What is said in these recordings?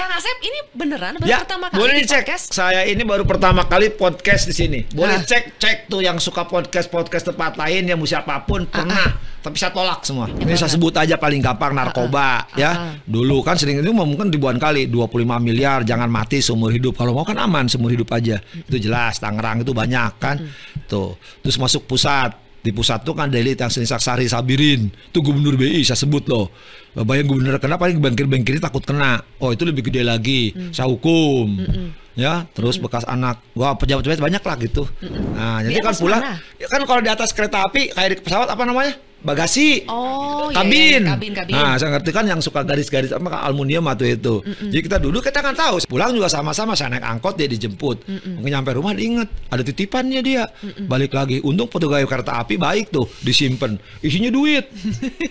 Kang Asep ini beneran baru Ya, pertama kali boleh di dicek. podcast? Saya ini baru pertama kali podcast di sini. Boleh cek tuh yang suka podcast tempat lain yang siapapun pernah. Tapi saya tolak semua. Ini saya sebut aja paling gampang narkoba ya. Dulu kan sering itu mungkin ribuan kali 25 miliar jangan mati seumur hidup. Kalau mau kan aman seumur hidup aja. Itu jelas Tangerang itu banyak kan. Tuh. Terus masuk pusat. Di pusat tuh kan Delit yang sering Saksari Sabirin. Itu gubernur BI saya sebut loh. Bayang gubernur kena paling bankir-bankir ini takut kena. Oh itu lebih gede lagi. Saya hukum. Ya, terus bekas anak. Wah, pejabat-pejabat banyak lah gitu. Nah, jadi kan pulang. Ya kan kalau di atas kereta api kayak di pesawat apa namanya? Bagasi. Oh, kabin. Iya, kabin. Nah, saya ngerti kan yang suka garis-garis apa aluminium atau itu. Jadi kita dulu kita kan tahu. Pulang juga sama-sama saya naik angkot dia dijemput. Mungkin nyampe rumah diinget ada titipannya dia. Balik lagi. Untung pegawai kereta api baik tuh disimpan. Isinya duit.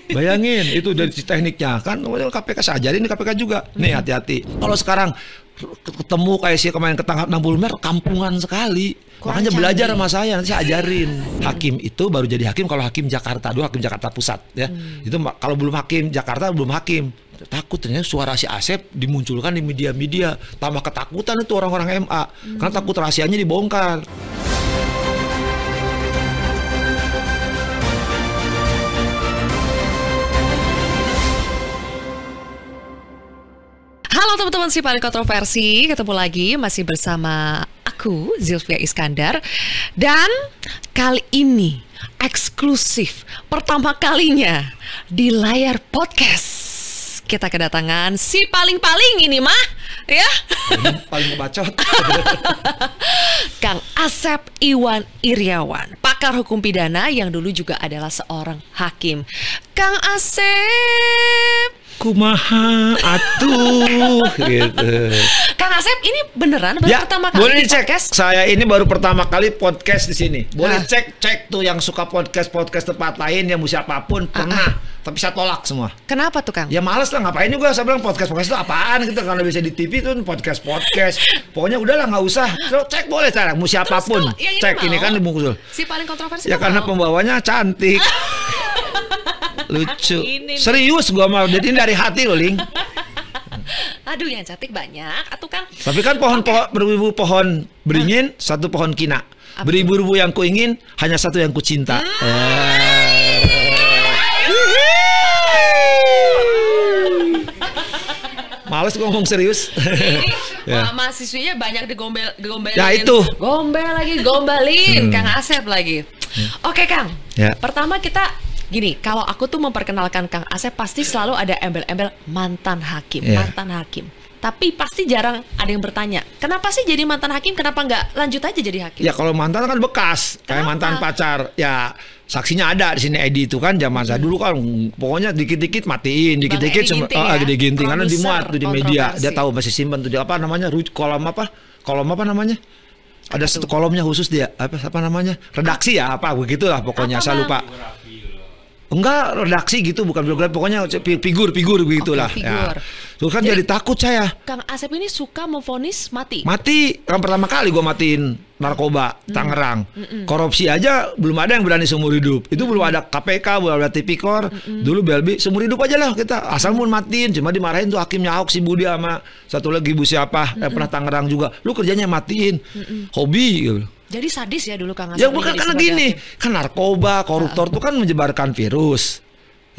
Bayangin itu dari tekniknya kan KPK saya ajarin di KPK juga. Nih hati-hati. Kalau sekarang ketemu kayak si kemarin ketangkap 60 miliar kampungan sekali. Makanya belajar sama saya nanti saya ajarin. Hakim itu baru jadi hakim kalau hakim Jakarta dulu, hakim Jakarta Pusat ya. Itu kalau belum hakim Jakarta belum hakim. Takut ternyata suara si Asep dimunculkan di media-media. Tambah ketakutan itu orang-orang MA karena takut rahasianya dibongkar. Halo teman-teman si paling kontroversi, ketemu lagi masih bersama aku Zilvia Iskandar. Dan kali ini eksklusif pertama kalinya di layar podcast kita kedatangan si paling-paling ini mah ya. Paling ngebacot. Kang Asep Iwan Iryawan, pakar hukum pidana yang dulu juga adalah seorang hakim. Kang Asep, kumaha atuh gitu. Kang Asep ini beneran baru pertama kali boleh di dicek. podcast? Saya ini baru pertama kali podcast di sini. Boleh cek tuh yang suka podcast tempat lain yang siapapun pernah. Tapi saya tolak semua. Kenapa tuh Kang? Ya males lah, ngapain juga saya bilang podcast itu apaan gitu. Kalau bisa di TV tuh podcast. Pokoknya udahlah nggak usah. So, cek boleh sekarang mau siapapun. Cek ini kan dibungkus. Si paling kontroversi. Ya karena pembawanya cantik. Lucu. Serius gua mau. Jadi dari hati loh, Ling. Aduh, yang cantik banyak atuh Kang. Tapi kan beribu pohon beringin, satu pohon kina. Beribu-ribu yang kuingin, hanya satu yang kucinta. Males ngomong serius. Mahasiswinya banyak digombalin. Ya itu. Gombalin Kang Asep lagi. Oke Kang. Ya. Pertama kita gini, kalau aku tuh memperkenalkan Kang Asep pasti selalu ada embel-embel mantan hakim, mantan hakim. Tapi pasti jarang ada yang bertanya, kenapa sih jadi mantan hakim? Kenapa nggak lanjut aja jadi hakim? Ya kalau mantan kan bekas, kayak mantan pacar. Ya saksinya ada di sini Edi itu kan zaman saya dulu kan, pokoknya dikit-dikit matiin, dikit-dikit gede ginting karena dimuat tuh di media. Dia tahu masih simpan tuh dia apa namanya kolom apa namanya? Ada satu kolomnya khusus dia apa namanya? Redaksi ya apa begitulah pokoknya saya lupa. Enggak, redaksi gitu, bukan biografi, pokoknya figur begitulah. Ya. Terus kan jadi takut saya. Kang Asep ini suka memvonis mati. Mati, kan pertama kali gua matiin narkoba Tangerang. Korupsi aja belum ada yang berani seumur hidup. Itu belum ada KPK, belum ada Tipikor. Dulu BLB seumur hidup aja lah kita. Asal mau matiin, cuma dimarahin tuh hakimnya Ahok si Budi sama satu lagi Bu siapa, pernah Tangerang juga. Lu kerjanya matiin. Hobi gitu. Jadi sadis ya dulu Kang Asep. Ya bukan karena gini, kan narkoba, koruptor itu kan menyebarkan virus.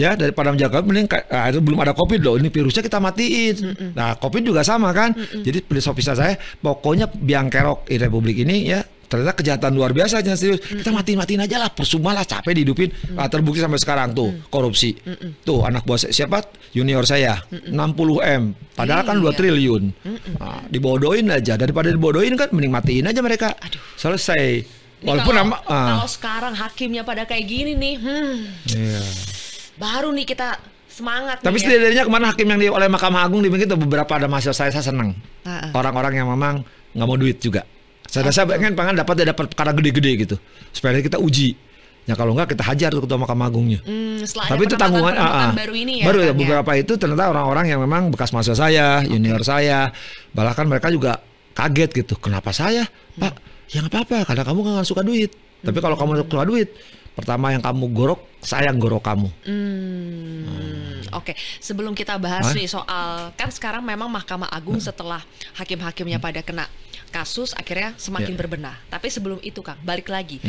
Ya daripada menjaga mending itu belum ada COVID loh, ini virusnya kita matiin. Nah COVID juga sama kan. Jadi filosofi saya pokoknya biang kerok di Republik ini ya ternyata kejahatan luar biasa aja serius. Kita matiin aja lah, percuma lah, capek dihidupin. Terbukti sampai sekarang tuh korupsi. Tuh anak buah siapa? Junior saya 60M. Padahal kan 2 triliun. Nah, dibodohin aja, daripada dibodohin kan mending matiin aja mereka. Selesai. Walaupun kalau sekarang hakimnya pada kayak gini nih, baru nih kita semangat. Tapi setidaknya kemana hakim yang oleh Mahkamah Agung dibikin beberapa ada mahasiswa saya senang. Orang-orang yang memang nggak mau duit juga. Saya pengen dapat perkara gede-gede gitu supaya kita uji. Ya kalau enggak kita hajar tuh ketua Mahkamah Agungnya. Tapi itu tanggungan baru ini ya. Baru ya beberapa itu ternyata orang-orang yang memang bekas mahasiswa saya, junior saya, bahkan mereka juga kaget gitu. Kenapa saya? Pak, ya nggak apa-apa karena kamu nggak suka duit. Tapi kalau kamu suka duit, Pertama yang kamu gorok, saya yang gorok kamu. Oke, sebelum kita bahas nih soal, kan sekarang memang Mahkamah Agung setelah hakim-hakimnya pada kena kasus akhirnya semakin berbenah. Tapi sebelum itu Kang, balik lagi.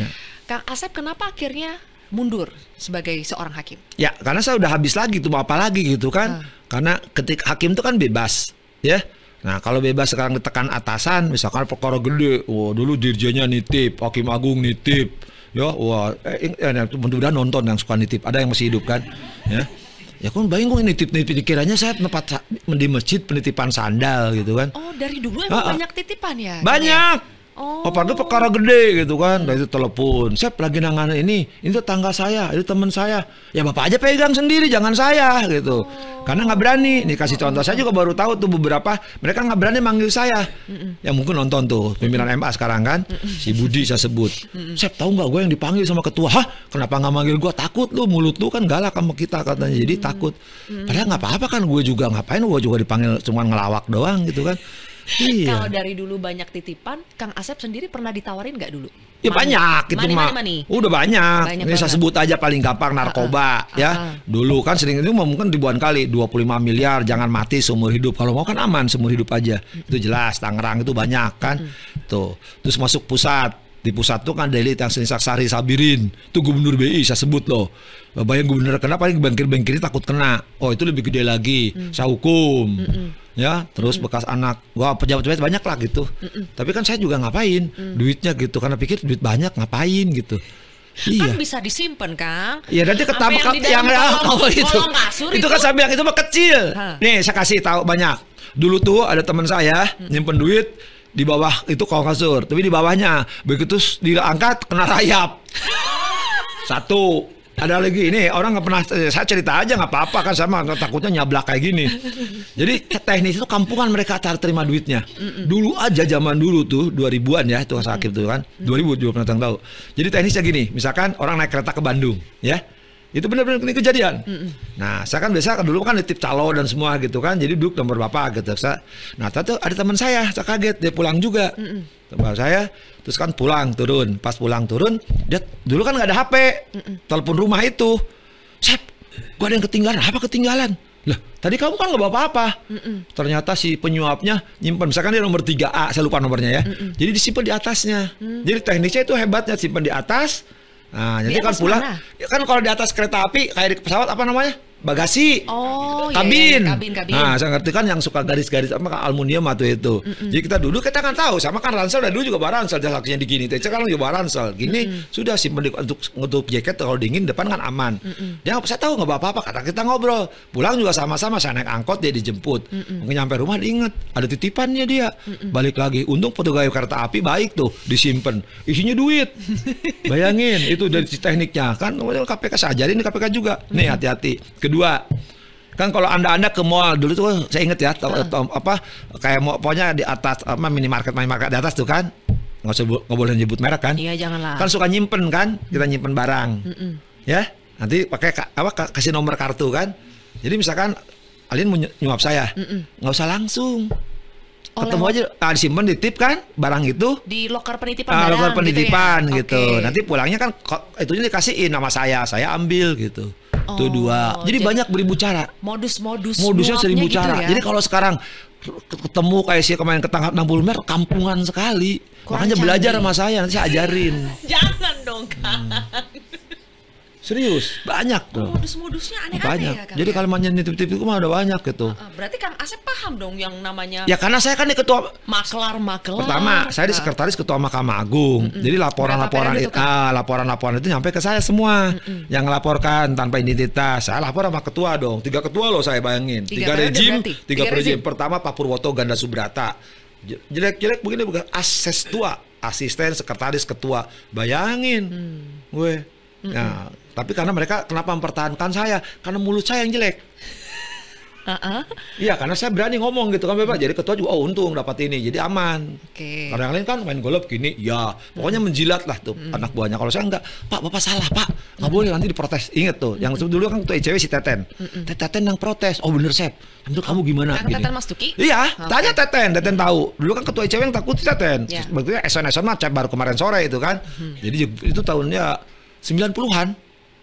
Kang Asep kenapa akhirnya mundur sebagai seorang hakim? Ya, karena saya udah habis lagi tuh, mau apa lagi gitu kan. Karena ketika hakim itu kan bebas, ya. Nah, kalau bebas sekarang ditekan atasan, misalkan perkara gede, wah dulu dirjennya nitip, hakim agung nitip, ya, wah, mudah-mudahan nonton yang suka nitip, ada yang masih hidup kan, ya. Ya kan bayang gue nitip-nitip, dikiranya saya tempat di masjid penitipan sandal gitu kan. Oh, dari dulu emang banyak titipan ya? Banyak. Oh. Apalagi perkara gede gitu kan. Dari itu telepon, "Sep lagi nanganin ini tetangga saya, itu teman saya." Ya Bapak aja pegang sendiri, jangan saya gitu. Karena nggak berani. Nih kasih contoh, saya juga baru tahu tuh beberapa mereka nggak berani manggil saya. Yang mungkin nonton tuh pimpinan MA sekarang kan, si Budi saya sebut. "Sep tahu nggak gue yang dipanggil sama ketua?" "Hah? Kenapa nggak manggil gue?" "Takut lu, mulut lu kan galak sama kita," katanya. Jadi takut. Padahal nggak apa-apa kan, gue juga ngapain, gue juga dipanggil cuma ngelawak doang gitu kan. Iya. Kalau dari dulu banyak titipan, Kang Asep sendiri pernah ditawarin nggak dulu? Ya banyak itu mah. Udah banyak. Ini saya sebut aja paling gampang, narkoba ya. Dulu kan sering itu mungkin ribuan kali, 25 miliar jangan mati seumur hidup. Kalau mau kan aman seumur hidup aja. Itu jelas, Tangerang itu banyak kan. Tuh. Terus masuk pusat. Di pusat tuh kan Delit yang Seni Saksari Sabirin, itu gubernur BI saya sebut loh. Bayang gubernur kena, paling bangkir-bangkir takut kena. Oh itu lebih gede lagi, saya hukum. Ya, terus bekas anak, wah pejabat-pejabat banyak lah gitu. Tapi kan saya juga ngapain duitnya gitu, karena pikir duit banyak ngapain gitu. Kan bisa disimpan Kang. Iya, nanti ketambah yang itu kan saya bilang itu mah kecil. Nih saya kasih tahu banyak. Dulu tuh ada teman saya nyimpen duit di bawah itu kolong kasur, tapi di bawahnya begitu diangkat kena rayap. Satu. Ada lagi ini orang nggak pernah, saya cerita aja nggak apa-apa kan, sama takutnya nyablak kayak gini. Jadi teknis itu kampungan mereka terima duitnya. Dulu aja zaman dulu tuh 2000-an ya itu hakim tuh kan, 2000 juga pernah tahu. Jadi teknisnya gini, misalkan orang naik kereta ke Bandung, ya. Itu benar-benar ini kejadian. Nah, saya kan biasa dulu kan nitip calo dan semua gitu kan. Jadi duduk nomor bapak gitu. Nah, tuh ada teman saya kaget dia pulang juga. Teman saya terus kan pulang turun. Pas pulang turun, dia dulu kan nggak ada HP. Telepon rumah itu. "Sep, gua ada yang ketinggalan." "Apa ketinggalan?" "Lah, tadi kamu kan nggak bawa apa-apa." Ternyata si penyuapnya nyimpan, misalkan dia nomor 3A, saya lupa nomornya ya. Jadi disimpan di atasnya. Jadi teknisnya itu hebatnya, simpan di atas. Nah, jadi kan pulang, ya kan kalau di atas kereta api kayak di pesawat apa namanya? Bagasi. Oh, kabin. Kabin. Nah, saya ngerti kan yang suka garis-garis apa aluminium atau itu. Jadi kita dulu kita kan tahu, sama kan ransel dari dulu juga bawa ransel, saksinya di gini. Sekarang juga bawa ransel. Gini sudah simpen untuk jaket kalau dingin depan kan aman. Dia saya tahu nggak apa-apa, kata kita ngobrol. Pulang juga sama-sama, saya naik angkot dia dijemput. Mungkin nyampe rumah diinget ada titipannya dia. Balik lagi, untung pegawai kereta api baik tuh, disimpan. Isinya duit. Bayangin itu dari tekniknya kan KPK saya ajarin di KPK juga. Nih hati-hati. Kedua, kan kalau anda ke mall dulu tuh saya inget ya apa kayak pokoknya di atas apa minimarket di atas tuh kan nggak boleh nyebut merek kan? Iya janganlah. Kan suka nyimpen kan, kita nyimpen barang, ya nanti pakai kasih nomor kartu kan. Jadi misalkan Alin mau nyuap saya, nggak usah langsung. Ketemu aja, disimpan di tip kan barang itu di loker penitipan loker penitipan gitu, ya? Nanti pulangnya kan itunya dikasihin nama saya ambil gitu. Itu dua. Jadi banyak beribu cara. Modusnya seribu cara. Gitu ya? Jadi kalau sekarang ketemu kayak si kemarin ketangkap 60 meter, kampungan sekali. Makanya belajar sama saya, nanti saya ajarin. Jangan dong kan. Serius, banyak tuh. Modus-modusnya aneh-aneh ya Kang. Jadi kalau mainnya nitip-nitip itu mah udah banyak gitu. Berarti Kang Asep paham dong yang namanya. Ya karena saya kan di ketua maklar. Pertama, saya di sekretaris ketua Mahkamah Agung. Jadi laporan-laporan itu nyampe ke saya semua. Yang ngelaporkan tanpa identitas. Saya lapor sama ketua dong. 3 ketua loh saya bayangin. 3 rejim, 3 rejim. Pertama Pak Purwoto Ganda Subrata. Jelek-jelek begini bukan asisten sekretaris ketua. Bayangin. Gue. Nah, tapi karena mereka kenapa mempertahankan saya? Karena mulut saya yang jelek. Iya, karena saya berani ngomong gitu kan Bapak. Jadi ketua juga untung dapat ini, jadi aman. Kalau yang lain kan main golop gini, ya pokoknya menjilat lah tuh anak buahnya. Kalau saya enggak, Pak Bapak salah Pak, nggak boleh nanti diprotes. Ingat tuh, yang dulu kan ketua ICW si Teten. Teten yang protes, oh bener Sep. Menurut kamu gimana? Teten Mas Tuki? Iya, tanya Teten tahu. Dulu kan ketua ICW yang takut si Teten. Sebetulnya SN mah baru kemarin sore itu kan. Jadi itu tahunnya 90-an.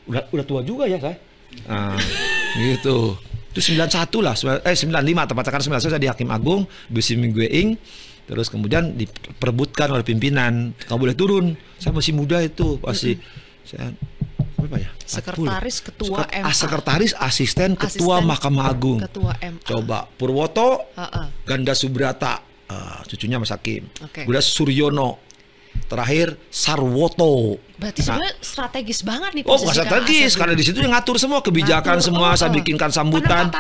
Udah tua juga ya saya. Nah, gitu. Itu 91 lah, 95 tepatnya, karena 91 saya di Hakim Agung, Bisi Minggueing, terus kemudian diperebutkan oleh pimpinan, kamu boleh turun. Saya masih muda itu, masih saya apa ya? Sekretaris Ketua MA. Sekretaris Asisten Ketua Mahkamah Agung. Ketua MA. Coba Purwoto, Ganda Subrata, cucunya Mas Hakim. Udah Suryono. Terakhir Sarwoto. Berarti sebenarnya strategis banget nih. Oh, bukan strategis, karena di situ yang ngatur semua kebijakan semua. Saya bikinkan sambutan.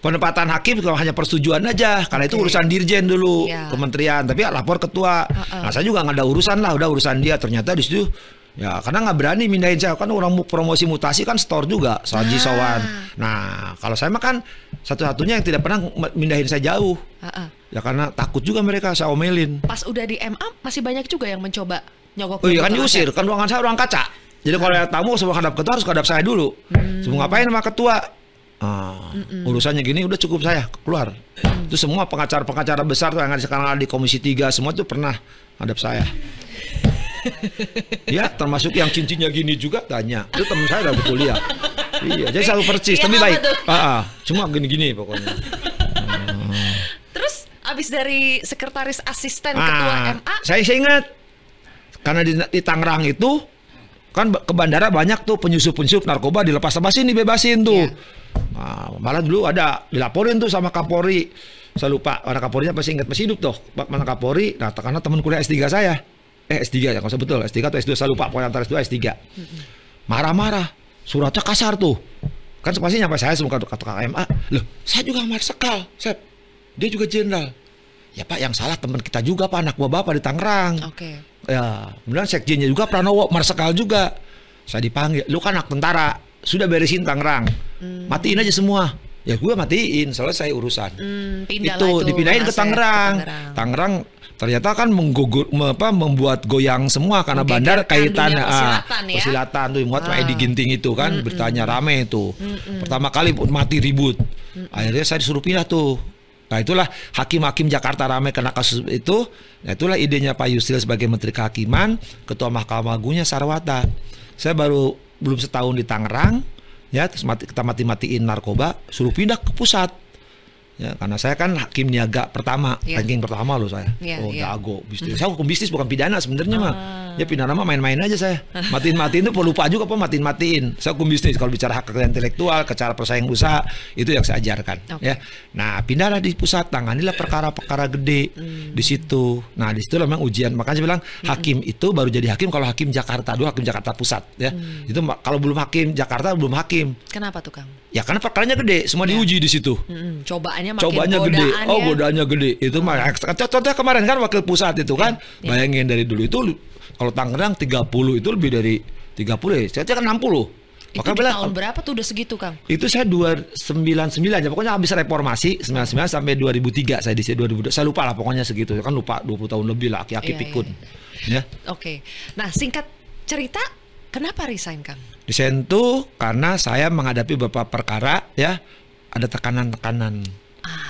Penempatan hakim hanya persetujuan aja, karena itu urusan dirjen dulu, kementerian. Tapi lapor ketua. Nah, saya juga nggak ada urusan lah, udah urusan dia. Ternyata di situ ya, karena nggak berani mindahin saya, kan orang promosi mutasi kan store juga, Saji Sowan. Nah, kalau saya mah kan satu-satunya yang tidak pernah mindahin saya jauh. Ya karena takut juga mereka, saya omelin. Pas udah di MA masih banyak juga yang mencoba nyogok. Oh iya kan diusir, kan ruangan saya ruang kaca. Jadi kalau ada tamu sebelum hadap ketua harus hadap saya dulu. Sebelum ngapain sama ketua? Urusannya gini udah cukup saya keluar. Itu semua pengacara-pengacara besar tuh yang sekarang ada di Komisi 3 semua tuh pernah hadap saya. Ya termasuk yang cincinnya gini juga tanya. Itu teman saya udah kuliah. Iya, jadi selalu percis, tapi baik. Cuma gini-gini pokoknya. Terus abis dari sekretaris asisten ketua MA, saya ingat karena di Tangerang itu kan ke bandara banyak tuh penyusup narkoba dilepas-lepasin, dibebasin tuh. Nah, malah dulu ada dilaporin tuh sama Kapolri. Saya lupa mana Kapolrinya, pasti ingat, masih hidup tuh mana Kapolri. Nah, karena teman kuliah S3 saya. S3 ya, kalau saya betul S3 atau S2 saya lupa, pokoknya antara S2 S3. Marah-marah, suratnya kasar tuh. Kan pasti nyampe saya semua kata KMA. Loh, saya juga marsekal, Sep. Dia juga jenderal. Ya Pak, yang salah teman kita juga Pak, anak buah Bapak di Tangerang. Ya, kemudian sekjennya juga Pranowo, marsekal juga. Saya dipanggil, lu kan anak tentara, sudah beresin Tangerang. Matiin aja semua. Ya gue matiin, selesai urusan. Itu dipindahin ke Tangerang. Tangerang ternyata kan membuat goyang semua karena bandar kaitan persilatan tuh, muat Edi Ginting itu kan beritanya rame itu. Pertama kali mati ribut. Akhirnya saya disuruh pindah tuh. Nah itulah hakim-hakim Jakarta rame kena kasus itu. Nah itulah idenya Pak Yusril sebagai Menteri Kehakiman, Ketua Mahkamah Agungnya Sarwata. Saya belum setahun di Tangerang, ya terus kita mati-matiin narkoba, suruh pindah ke pusat. Ya, karena saya kan hakim niaga pertama, ranking pertama loh saya. Jago bisnis. Saya hukum bisnis bukan pidana sebenarnya mah. Ya pidana mah main-main aja saya. Matiin-matiin itu lupa juga apa matiin-matiin. Saya hukum bisnis, kalau bicara hak kekayaan intelektual, cara persaingan usaha, itu yang saya ajarkan. Ya. Nah, pindahlah di pusat, tanganilah perkara-perkara gede di situ. Nah, di situ memang ujian. Makanya saya bilang hakim itu baru jadi hakim kalau hakim Jakarta, dulu hakim Jakarta Pusat ya. Itu kalau belum hakim Jakarta belum hakim. Kenapa tuh, Kang? Ya karena perkaranya gede, semua diuji di situ. Cobaannya gede. Oh, godaannya gede. Itu mah contohnya kemarin kan wakil pusat itu kan. Bayangin dari dulu itu kalau Tangerang 30 itu lebih dari 30 ya. Saya kan 60. Itu di tahun berapa tuh udah segitu, Kang? Itu saya 299 ya. Pokoknya habis reformasi 99 sampai 2003 saya di sini 2002. Saya lupa lah pokoknya segitu. Kan lupa 20 tahun lebih lah aki-aki pikun. Ya. Oke. Nah, singkat cerita kenapa resign, Kang? Resign tuh karena saya menghadapi beberapa perkara ya, ada tekanan-tekanan.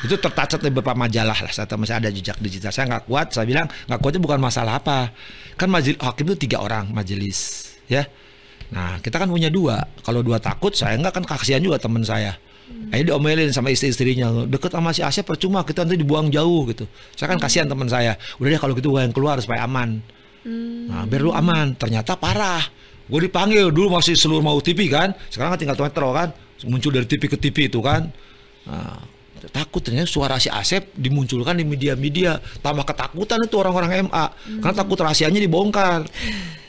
Itu tercatat di beberapa majalah lah. Saya masih ada jejak digital. Saya nggak kuat. Saya bilang nggak kuatnya bukan masalah apa. Kan hakim itu 3 orang majelis, ya. Nah kita kan punya 2. Kalau 2 takut, saya nggak, kan kasihan juga teman saya. Akhirnya diomelin sama istri-istrinya. Deket sama si Asep percuma, kita nanti dibuang jauh gitu. Saya kan kasihan teman saya. Udah deh kalau gitu gue yang keluar supaya aman. Nah biar lu aman. Ternyata parah. Gue dipanggil dulu masih seluruh mau TV kan. Sekarang kan tinggal metro kan. Muncul dari TV ke TV itu kan. Nah, takut ternyata suara si Asep dimunculkan di media-media. Tambah ketakutan itu orang-orang MA. Karena takut rahasianya dibongkar.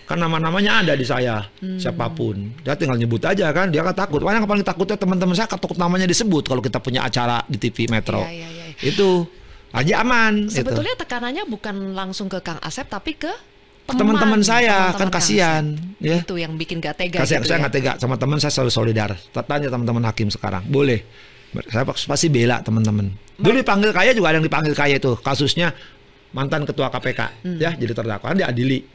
Kan nama-namanya ada di saya. Siapapun. Dia tinggal nyebut aja kan. Dia kan takut. Yang paling takutnya teman-teman saya takut namanya disebut kalau kita punya acara di TV Metro. Itu aja aman. Sebetulnya tekanannya bukan langsung ke Kang Asep tapi ke teman-teman saya, kan kasihan ya. Itu yang bikin gak tega. Saya nggak tega sama teman, saya selalu solidar. Tanya teman-teman hakim sekarang, boleh. Saya pasti bela teman-teman. Dulu dipanggil kaya juga ada yang dipanggil kaya itu. Kasusnya mantan ketua KPK ya, jadi terdakwa diadili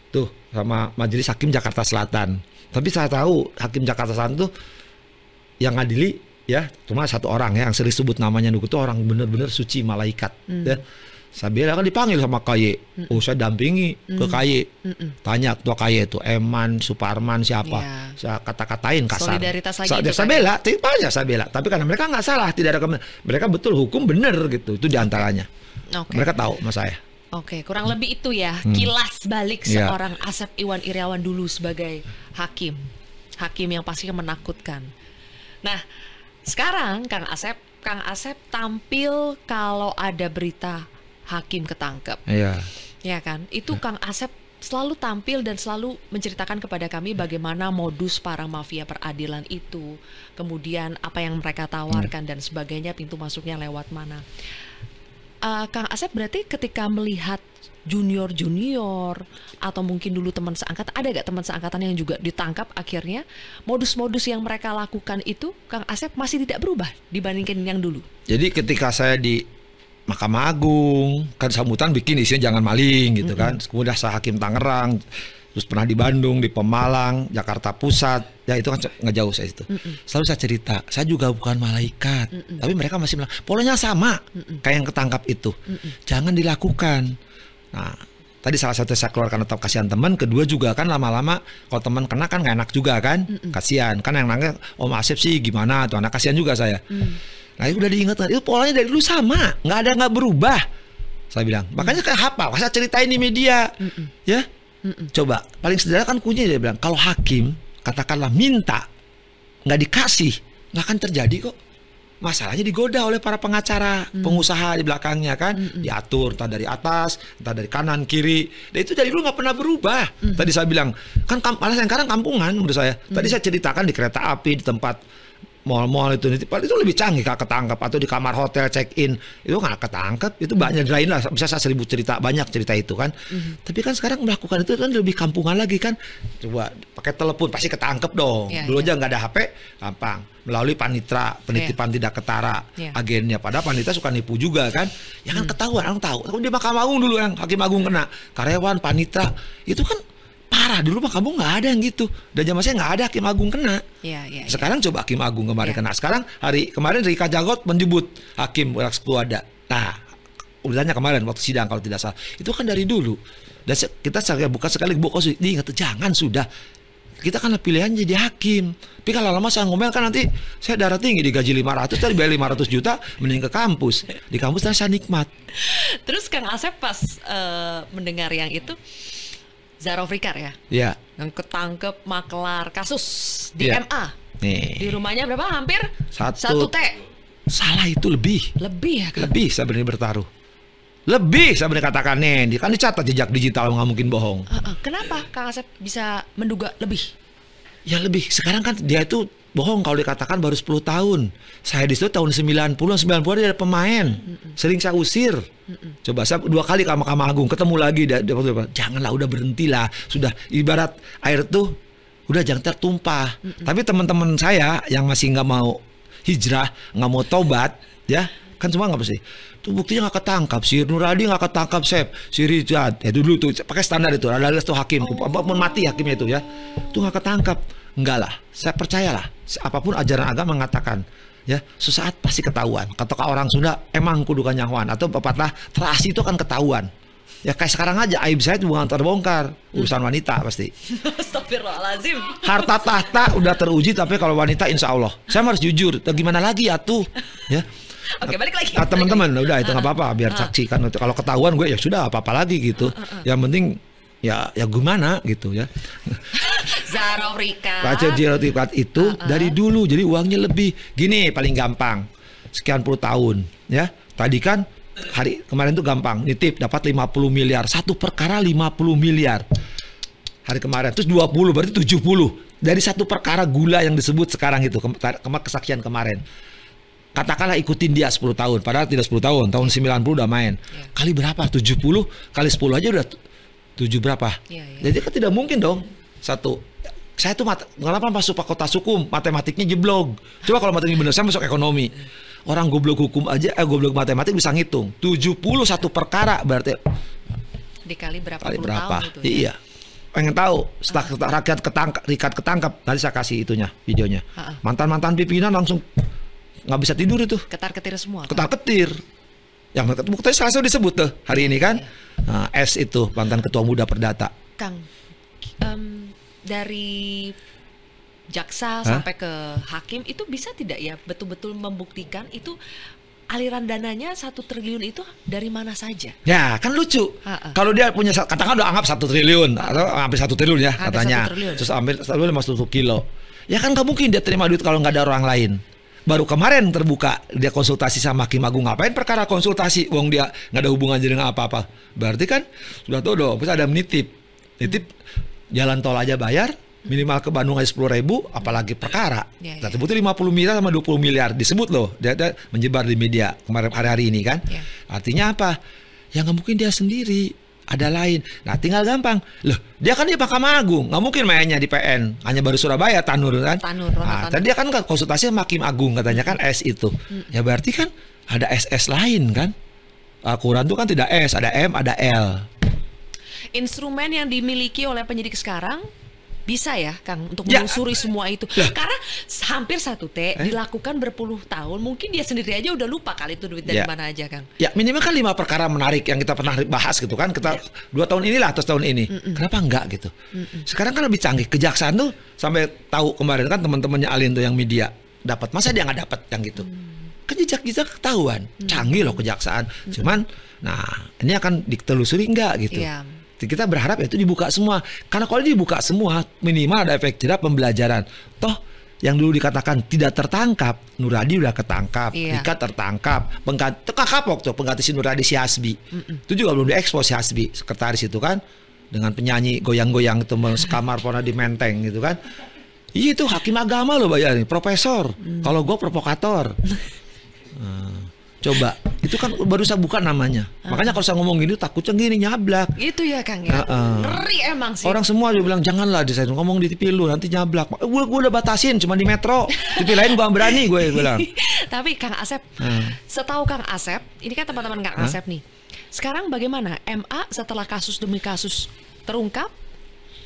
tuh sama Majelis Hakim Jakarta Selatan. Tapi saya tahu Hakim Jakarta Selatan tuh yang ngadili ya cuma 1 orang ya, yang sering sebut namanya itu orang benar-benar suci malaikat ya. Sabela kan dipanggil sama KY. Oh, saya dampingi ke KY. Tanya ketua KY itu Eman, Suparman siapa. Saya kata-katain kasar. Solidaritas lagi itu Sabela, banyak Sabela. Tapi karena mereka nggak salah, tidak ada mereka betul hukum bener gitu. Itu diantaranya. Mereka tahu sama saya. Oke, kurang lebih itu ya kilas balik seorang Asep Iwan Iriawan dulu sebagai hakim yang pastinya menakutkan. Nah, sekarang Kang Asep tampil kalau ada berita hakim ketangkep. Iya. Ya kan? Itu Kang Asep selalu tampil dan selalu menceritakan kepada kami bagaimana modus para mafia peradilan itu, kemudian apa yang mereka tawarkan dan sebagainya, pintu masuknya lewat mana. Kang Asep berarti ketika melihat junior atau mungkin dulu teman seangkatan, ada gak teman seangkatan yang juga ditangkap akhirnya, modus-modus yang mereka lakukan itu Kang Asep masih tidak berubah dibandingkan yang dulu? Jadi ketika saya di Mahkamah Agung kan sambutan bikin isinya jangan maling gitu kan, kemudian saya hakim Tangerang, terus pernah di Bandung, di Pemalang, Jakarta Pusat, ya itu kan nggak jauh saya itu. Selalu saya cerita, saya juga bukan malaikat, tapi mereka masih bilang polanya sama kayak yang ketangkap itu, jangan dilakukan. Nah, tadi salah satu saya keluarkan tetap kasihan teman, kedua juga kan lama-lama kalau teman kena kan nggak enak juga kan, kasihan kan yang nanya Om Asep sih gimana tuh, anak kasihan juga saya. Nah itu udah diingatkan, itu polanya dari dulu sama, nggak berubah. Saya bilang, makanya kayak hafal, saya ceritain di media, ya. Coba, paling sederhana kan kuncinya dia bilang, kalau hakim katakanlah minta, nggak dikasih, nggak akan terjadi kok. Masalahnya digoda oleh para pengacara, pengusaha di belakangnya kan, diatur entah dari atas, entah dari kanan kiri. Dan itu dari dulu nggak pernah berubah. Tadi saya bilang, kan malah sekarang kampungan menurut saya. Tadi saya ceritakan di kereta api, di tempat mal-mal itu lebih canggih Kak, ketangkap, atau di kamar hotel check-in itu nggak ketangkap, itu banyak lain lah, bisa 1000 cerita, banyak cerita itu kan. Tapi kan sekarang melakukan itu kan lebih kampungan lagi kan, coba pakai telepon pasti ketangkep dong. Dulu aja nggak ada HP gampang, melalui panitra, penitipan tidak ketara agennya, padahal panitra suka nipu juga kan, ya kan ketahuan, orang tahu. Kalau di Mahkamah Agung dulu yang hakim agung kena karyawan panitra itu kan parah, dulu mah kamu nggak ada yang gitu, dan zaman saya nggak ada hakim agung kena. Sekarang coba hakim agung kemarin kena. Sekarang kemarin Rika Jagot menyebut hakim waktu ada. Nah, urutannya kemarin waktu sidang kalau tidak salah. Itu kan dari dulu. Dan kita buka sekali buka diingat, jangan sudah. Kita kan pilihan jadi hakim. Tapi kalau lama saya ngomel kan nanti saya darah tinggi, digaji 500, tadi bayar 500 juta, mending ke kampus. Di kampus saya nikmat. Terus Kang Asep pas mendengar yang itu, Zara Afrikar ya? Iya. Yang ketangkep makelar kasus di MA. Nih. Di rumahnya berapa? Hampir 1 T. Salah itu lebih. Lebih ya kan? Lebih saya berani bertaruh. Lebih saya berani katakan nih, kan dicatat jejak digital, nggak mungkin bohong. Kenapa Kang Asep bisa menduga lebih? Ya lebih. Sekarang kan dia itu bohong kalau dikatakan baru 10 tahun. Saya di situ tahun 90 dia ada pemain. Sering saya usir. Coba saya 2 kali ke Mahkamah Agung, ketemu lagi, janganlah, udah berhentilah. Sudah ibarat air tuh udah jangan tertumpah. Tapi teman-teman saya yang masih nggak mau hijrah, nggak mau tobat, ya kan semua nggak sih. Tuh buktinya nggak ketangkap, si Nuradi nggak ketangkap, si Richard, ya dulu tuh pakai standar itu, ada tuh hakim, mati hakimnya itu ya, tuh nggak ketangkap. Enggak lah, saya percayalah, apapun ajaran agama mengatakan, ya sesaat pasti ketahuan. Kata orang Sunda, emang kudu kanyawan, atau pepatah terasi itu kan ketahuan. Ya kayak sekarang aja aib saya itu bukan terbongkar, urusan wanita pasti. Astagfirullahaladzim. Harta tahta udah teruji, tapi kalau wanita insya Allah, saya harus jujur. Gimana lagi atuh, ya. Oke, balik lagi. Teman-teman, udah itu nggak apa-apa, biar saksikan. Kalau ketahuan gue ya sudah apa-apa lagi gitu. Yang penting ya gimana gitu ya. Zara Afrikar. Baca Zara itu dari dulu, jadi uangnya lebih. Gini paling gampang, sekian puluh tahun ya. Tadi kan hari kemarin tuh gampang, nitip dapat 50 miliar, satu perkara 50 miliar. Hari kemarin, terus 20 berarti 70 dari satu perkara gula yang disebut sekarang itu kesaksian kemarin. Katakanlah ikutin dia 10 tahun, padahal tidak 10 tahun, tahun 90 udah main. Kali berapa? 70 kali 10 aja udah 7 berapa? Jadi kan tidak mungkin dong. Satu, saya tuh kenapa masuk fakultas hukum, matematiknya jeblok. Coba kalau matematiknya benar, saya masuk ekonomi. Orang goblok hukum aja, goblok matematik bisa ngitung. 71 perkara berarti dikali berapa kali puluh berapa? Tahun itu, iya. Pengen tahu setelah rakyat ketangkap, nanti saya kasih itunya, videonya. Mantan-mantan pimpinan langsung nggak bisa tidur itu. Ketar-ketir semua. Ketar-ketir. Yang buktinya salah satu disebut tuh hari ini kan. Nah, S itu mantan ketua muda Perdata. Kang, dari jaksa sampai ke hakim itu bisa tidak ya betul-betul membuktikan itu aliran dananya 1 triliun itu dari mana saja? Ya kan lucu. Kalau dia punya, katakan udah anggap 1 triliun atau hampir 1 triliun ya katanya. Terus ambil 1 kilo. Ya kan nggak mungkin dia terima duit kalau nggak ada orang lain. Baru kemarin terbuka dia konsultasi sama Hakim Agung. Ngapain perkara konsultasi? Wong dia nggak ada hubungan dengan apa-apa. Berarti kan sudah tahu dong. Terus ada nitip jalan tol aja bayar. Minimal ke Bandung aja 10.000, apalagi perkara. Nah, sebutnya 50 miliar sama 20 miliar disebut loh. Dia menyebar di media kemarin hari ini kan. Artinya apa? Ya nggak mungkin dia sendiri. Ada lain. Nah tinggal gampang. Loh, dia kan di Mahkamah Agung. Nggak mungkin mainnya di PN. Hanya baru Surabaya, Tanur kan. Nah, tadi dia kan konsultasi sama Hakim Agung. Katanya kan S itu. Ya berarti kan ada SS lain kan. Al-Quran itu kan tidak S, ada M, ada L. Instrumen yang dimiliki oleh penyidik sekarang bisa ya Kang untuk menelusuri semua itu. Karena hampir 1T dilakukan berpuluh tahun, mungkin dia sendiri aja udah lupa kali itu duit dari mana aja Kang. Ya minimal kan 5 perkara menarik yang kita pernah bahas gitu kan. Kita 2 tahun inilah atau tahun ini. Kenapa enggak gitu? Sekarang kan lebih canggih. Kejaksaan tuh sampai tahu kemarin kan teman-temannya Alin tuh yang media dapat. Masa dia nggak dapat yang gitu? Kan jejak-jejak ketahuan. Canggih loh kejaksaan. Cuman nah ini akan ditelusuri enggak gitu. Kita berharap itu dibuka semua. Karena kalau dibuka semua, minimal ada efek jerah pembelajaran. Toh yang dulu dikatakan tidak tertangkap, Nur Hadi udah ketangkap, Rika tertangkap, pengganti Kapok tuh pengganti si Nur Hadi si Hasbi. Itu juga belum diekspos si Hasbi, sekretaris itu kan, dengan penyanyi goyang-goyang itu sekamar pernah di Menteng gitu kan. Iya itu hakim agama loh bayarin, profesor. Kalau gue provokator. Coba, itu kan baru saya buka namanya. Makanya kalau saya ngomong gini takutnya gini nyablak. Itu ya Kang ya. Ngeri emang sih. Orang semua juga bilang janganlah di saya ngomong di TV lu nanti nyablak. Gue udah batasin cuma di Metro. TV lain gue berani gue bilang. Tapi Kang Asep, setahu Kang Asep, ini kan teman-teman Kang Asep nih. Sekarang bagaimana MA setelah kasus demi kasus terungkap?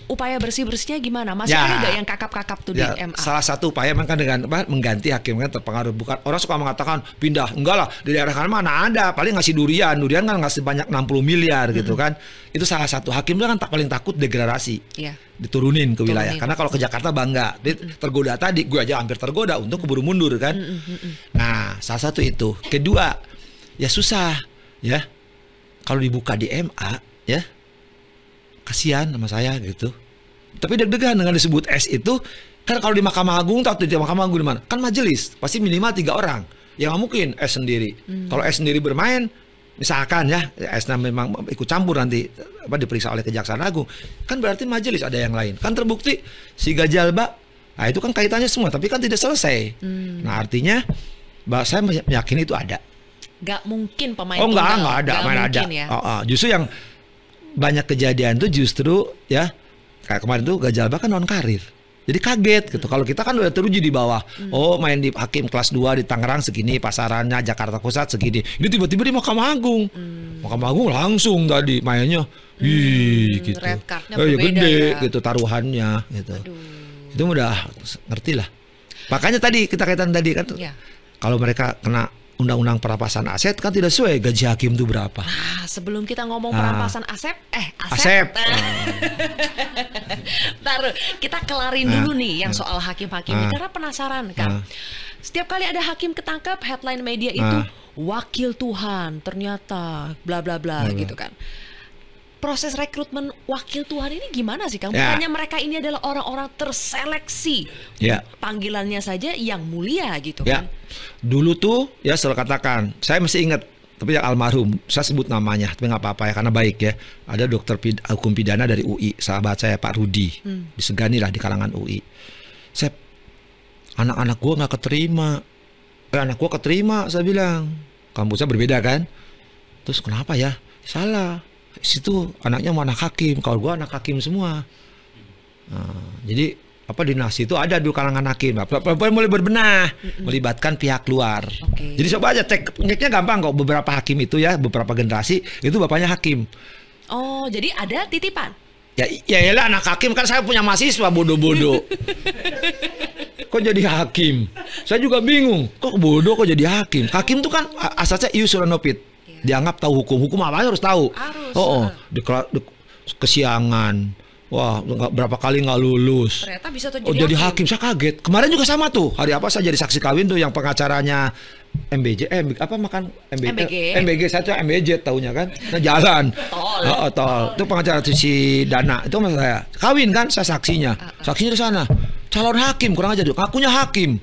Upaya bersih-bersihnya gimana? Masih ada nggak yang kakap-kakap tuh di MA? Salah satu upaya memang kan dengan mengganti hakim kan terpengaruh. Bukan orang suka mengatakan pindah, enggak lah di daerah kan mana ada, paling ngasih durian kan ngasih banyak 60 miliar gitu kan. Itu salah satu hakim itu kan paling takut degradasi, diturunin ke wilayah. Karena kalau ke Jakarta bangga, dia tergoda tadi, gue aja hampir tergoda untuk keburu mundur kan. Nah salah satu itu. Kedua ya susah ya kalau dibuka di MA ya. Kasihan sama saya gitu. Tapi deg-degan dengan disebut S itu. Kan kalau di Mahkamah Agung, tahu di Mahkamah Agung di mana? Kan majelis, pasti minimal 3 orang. Ya nggak mungkin S sendiri. Kalau S sendiri bermain, misalkan ya S memang ikut campur nanti diperiksa oleh Kejaksaan Agung, kan berarti majelis ada yang lain. Kan terbukti si Gajalba, nah itu kan kaitannya semua, tapi kan tidak selesai. Nah artinya, saya meyakini itu ada. Gak mungkin pemain tunggal. Nggak ada, main ada. Ya? Justru yang banyak kejadian tuh justru ya kayak kemarin tuh Gajalba kan non karir. Jadi kaget gitu. Kalau kita kan udah teruji di bawah. Oh, main di hakim kelas 2 di Tangerang segini, pasarannya Jakarta Pusat segini. Ini tiba-tiba di Mahkamah Agung. Mahkamah Agung langsung tadi mainnya. Gitu. Red cardnya gede gitu taruhannya gitu. Itu udah ngerti lah. Makanya tadi kita kaitan tadi kan kalau mereka kena undang-undang perampasan aset kan tidak sesuai gaji hakim itu berapa. Nah, sebelum kita ngomong perampasan aset. Baru kita kelarin dulu nih yang soal hakim-hakim ini karena penasaran kan. Setiap kali ada hakim ketangkap, headline media itu wakil Tuhan ternyata bla bla bla gitu kan. Proses rekrutmen wakil Tuhan ini gimana sih Kang? Bukannya mereka ini adalah orang-orang terseleksi, panggilannya saja yang mulia gitu kan? Dulu tuh ya selalu katakan, saya masih ingat, tapi yang almarhum, saya sebut namanya, tapi nggak apa-apa ya karena baik ya. Ada dokter hukum pidana dari UI, sahabat saya Pak Rudi, disegani lah di kalangan UI. Saya, anak-anak gue nggak keterima, anak gue keterima, saya bilang, kampusnya berbeda kan? Terus kenapa ya? Salah. Situ anaknya mau anak hakim, kalau gua anak hakim semua. Jadi apa dinasti itu ada di kalangan hakim. Mulai berbenah, melibatkan pihak luar. Jadi coba aja ceknya gampang kok. Beberapa hakim itu ya, beberapa generasi itu bapaknya hakim. Oh, jadi ada titipan? Ya lah anak hakim kan saya punya mahasiswa bodoh-bodoh. Kok jadi hakim? Saya juga bingung. Kok bodoh kok jadi hakim? Hakim itu kan asasnya ius sura nopit. dianggap tahu hukum apa harus tahu. Harus. Kesiangan. Wah, berapa kali nggak lulus. Ternyata bisa tuh jadi hakim. Saya kaget. Kemarin juga sama tuh. Hari apa saya jadi saksi kawin tuh yang pengacaranya MBJ, MBG saya tuh MBJ taunya kan. Nah, jalan. Tol. Itu pengacara tuh si Dana. Itu maksud saya. Kawin kan saya saksinya. Saksinya di sana. Calon hakim kurang aja tuh. Ngakunya hakim.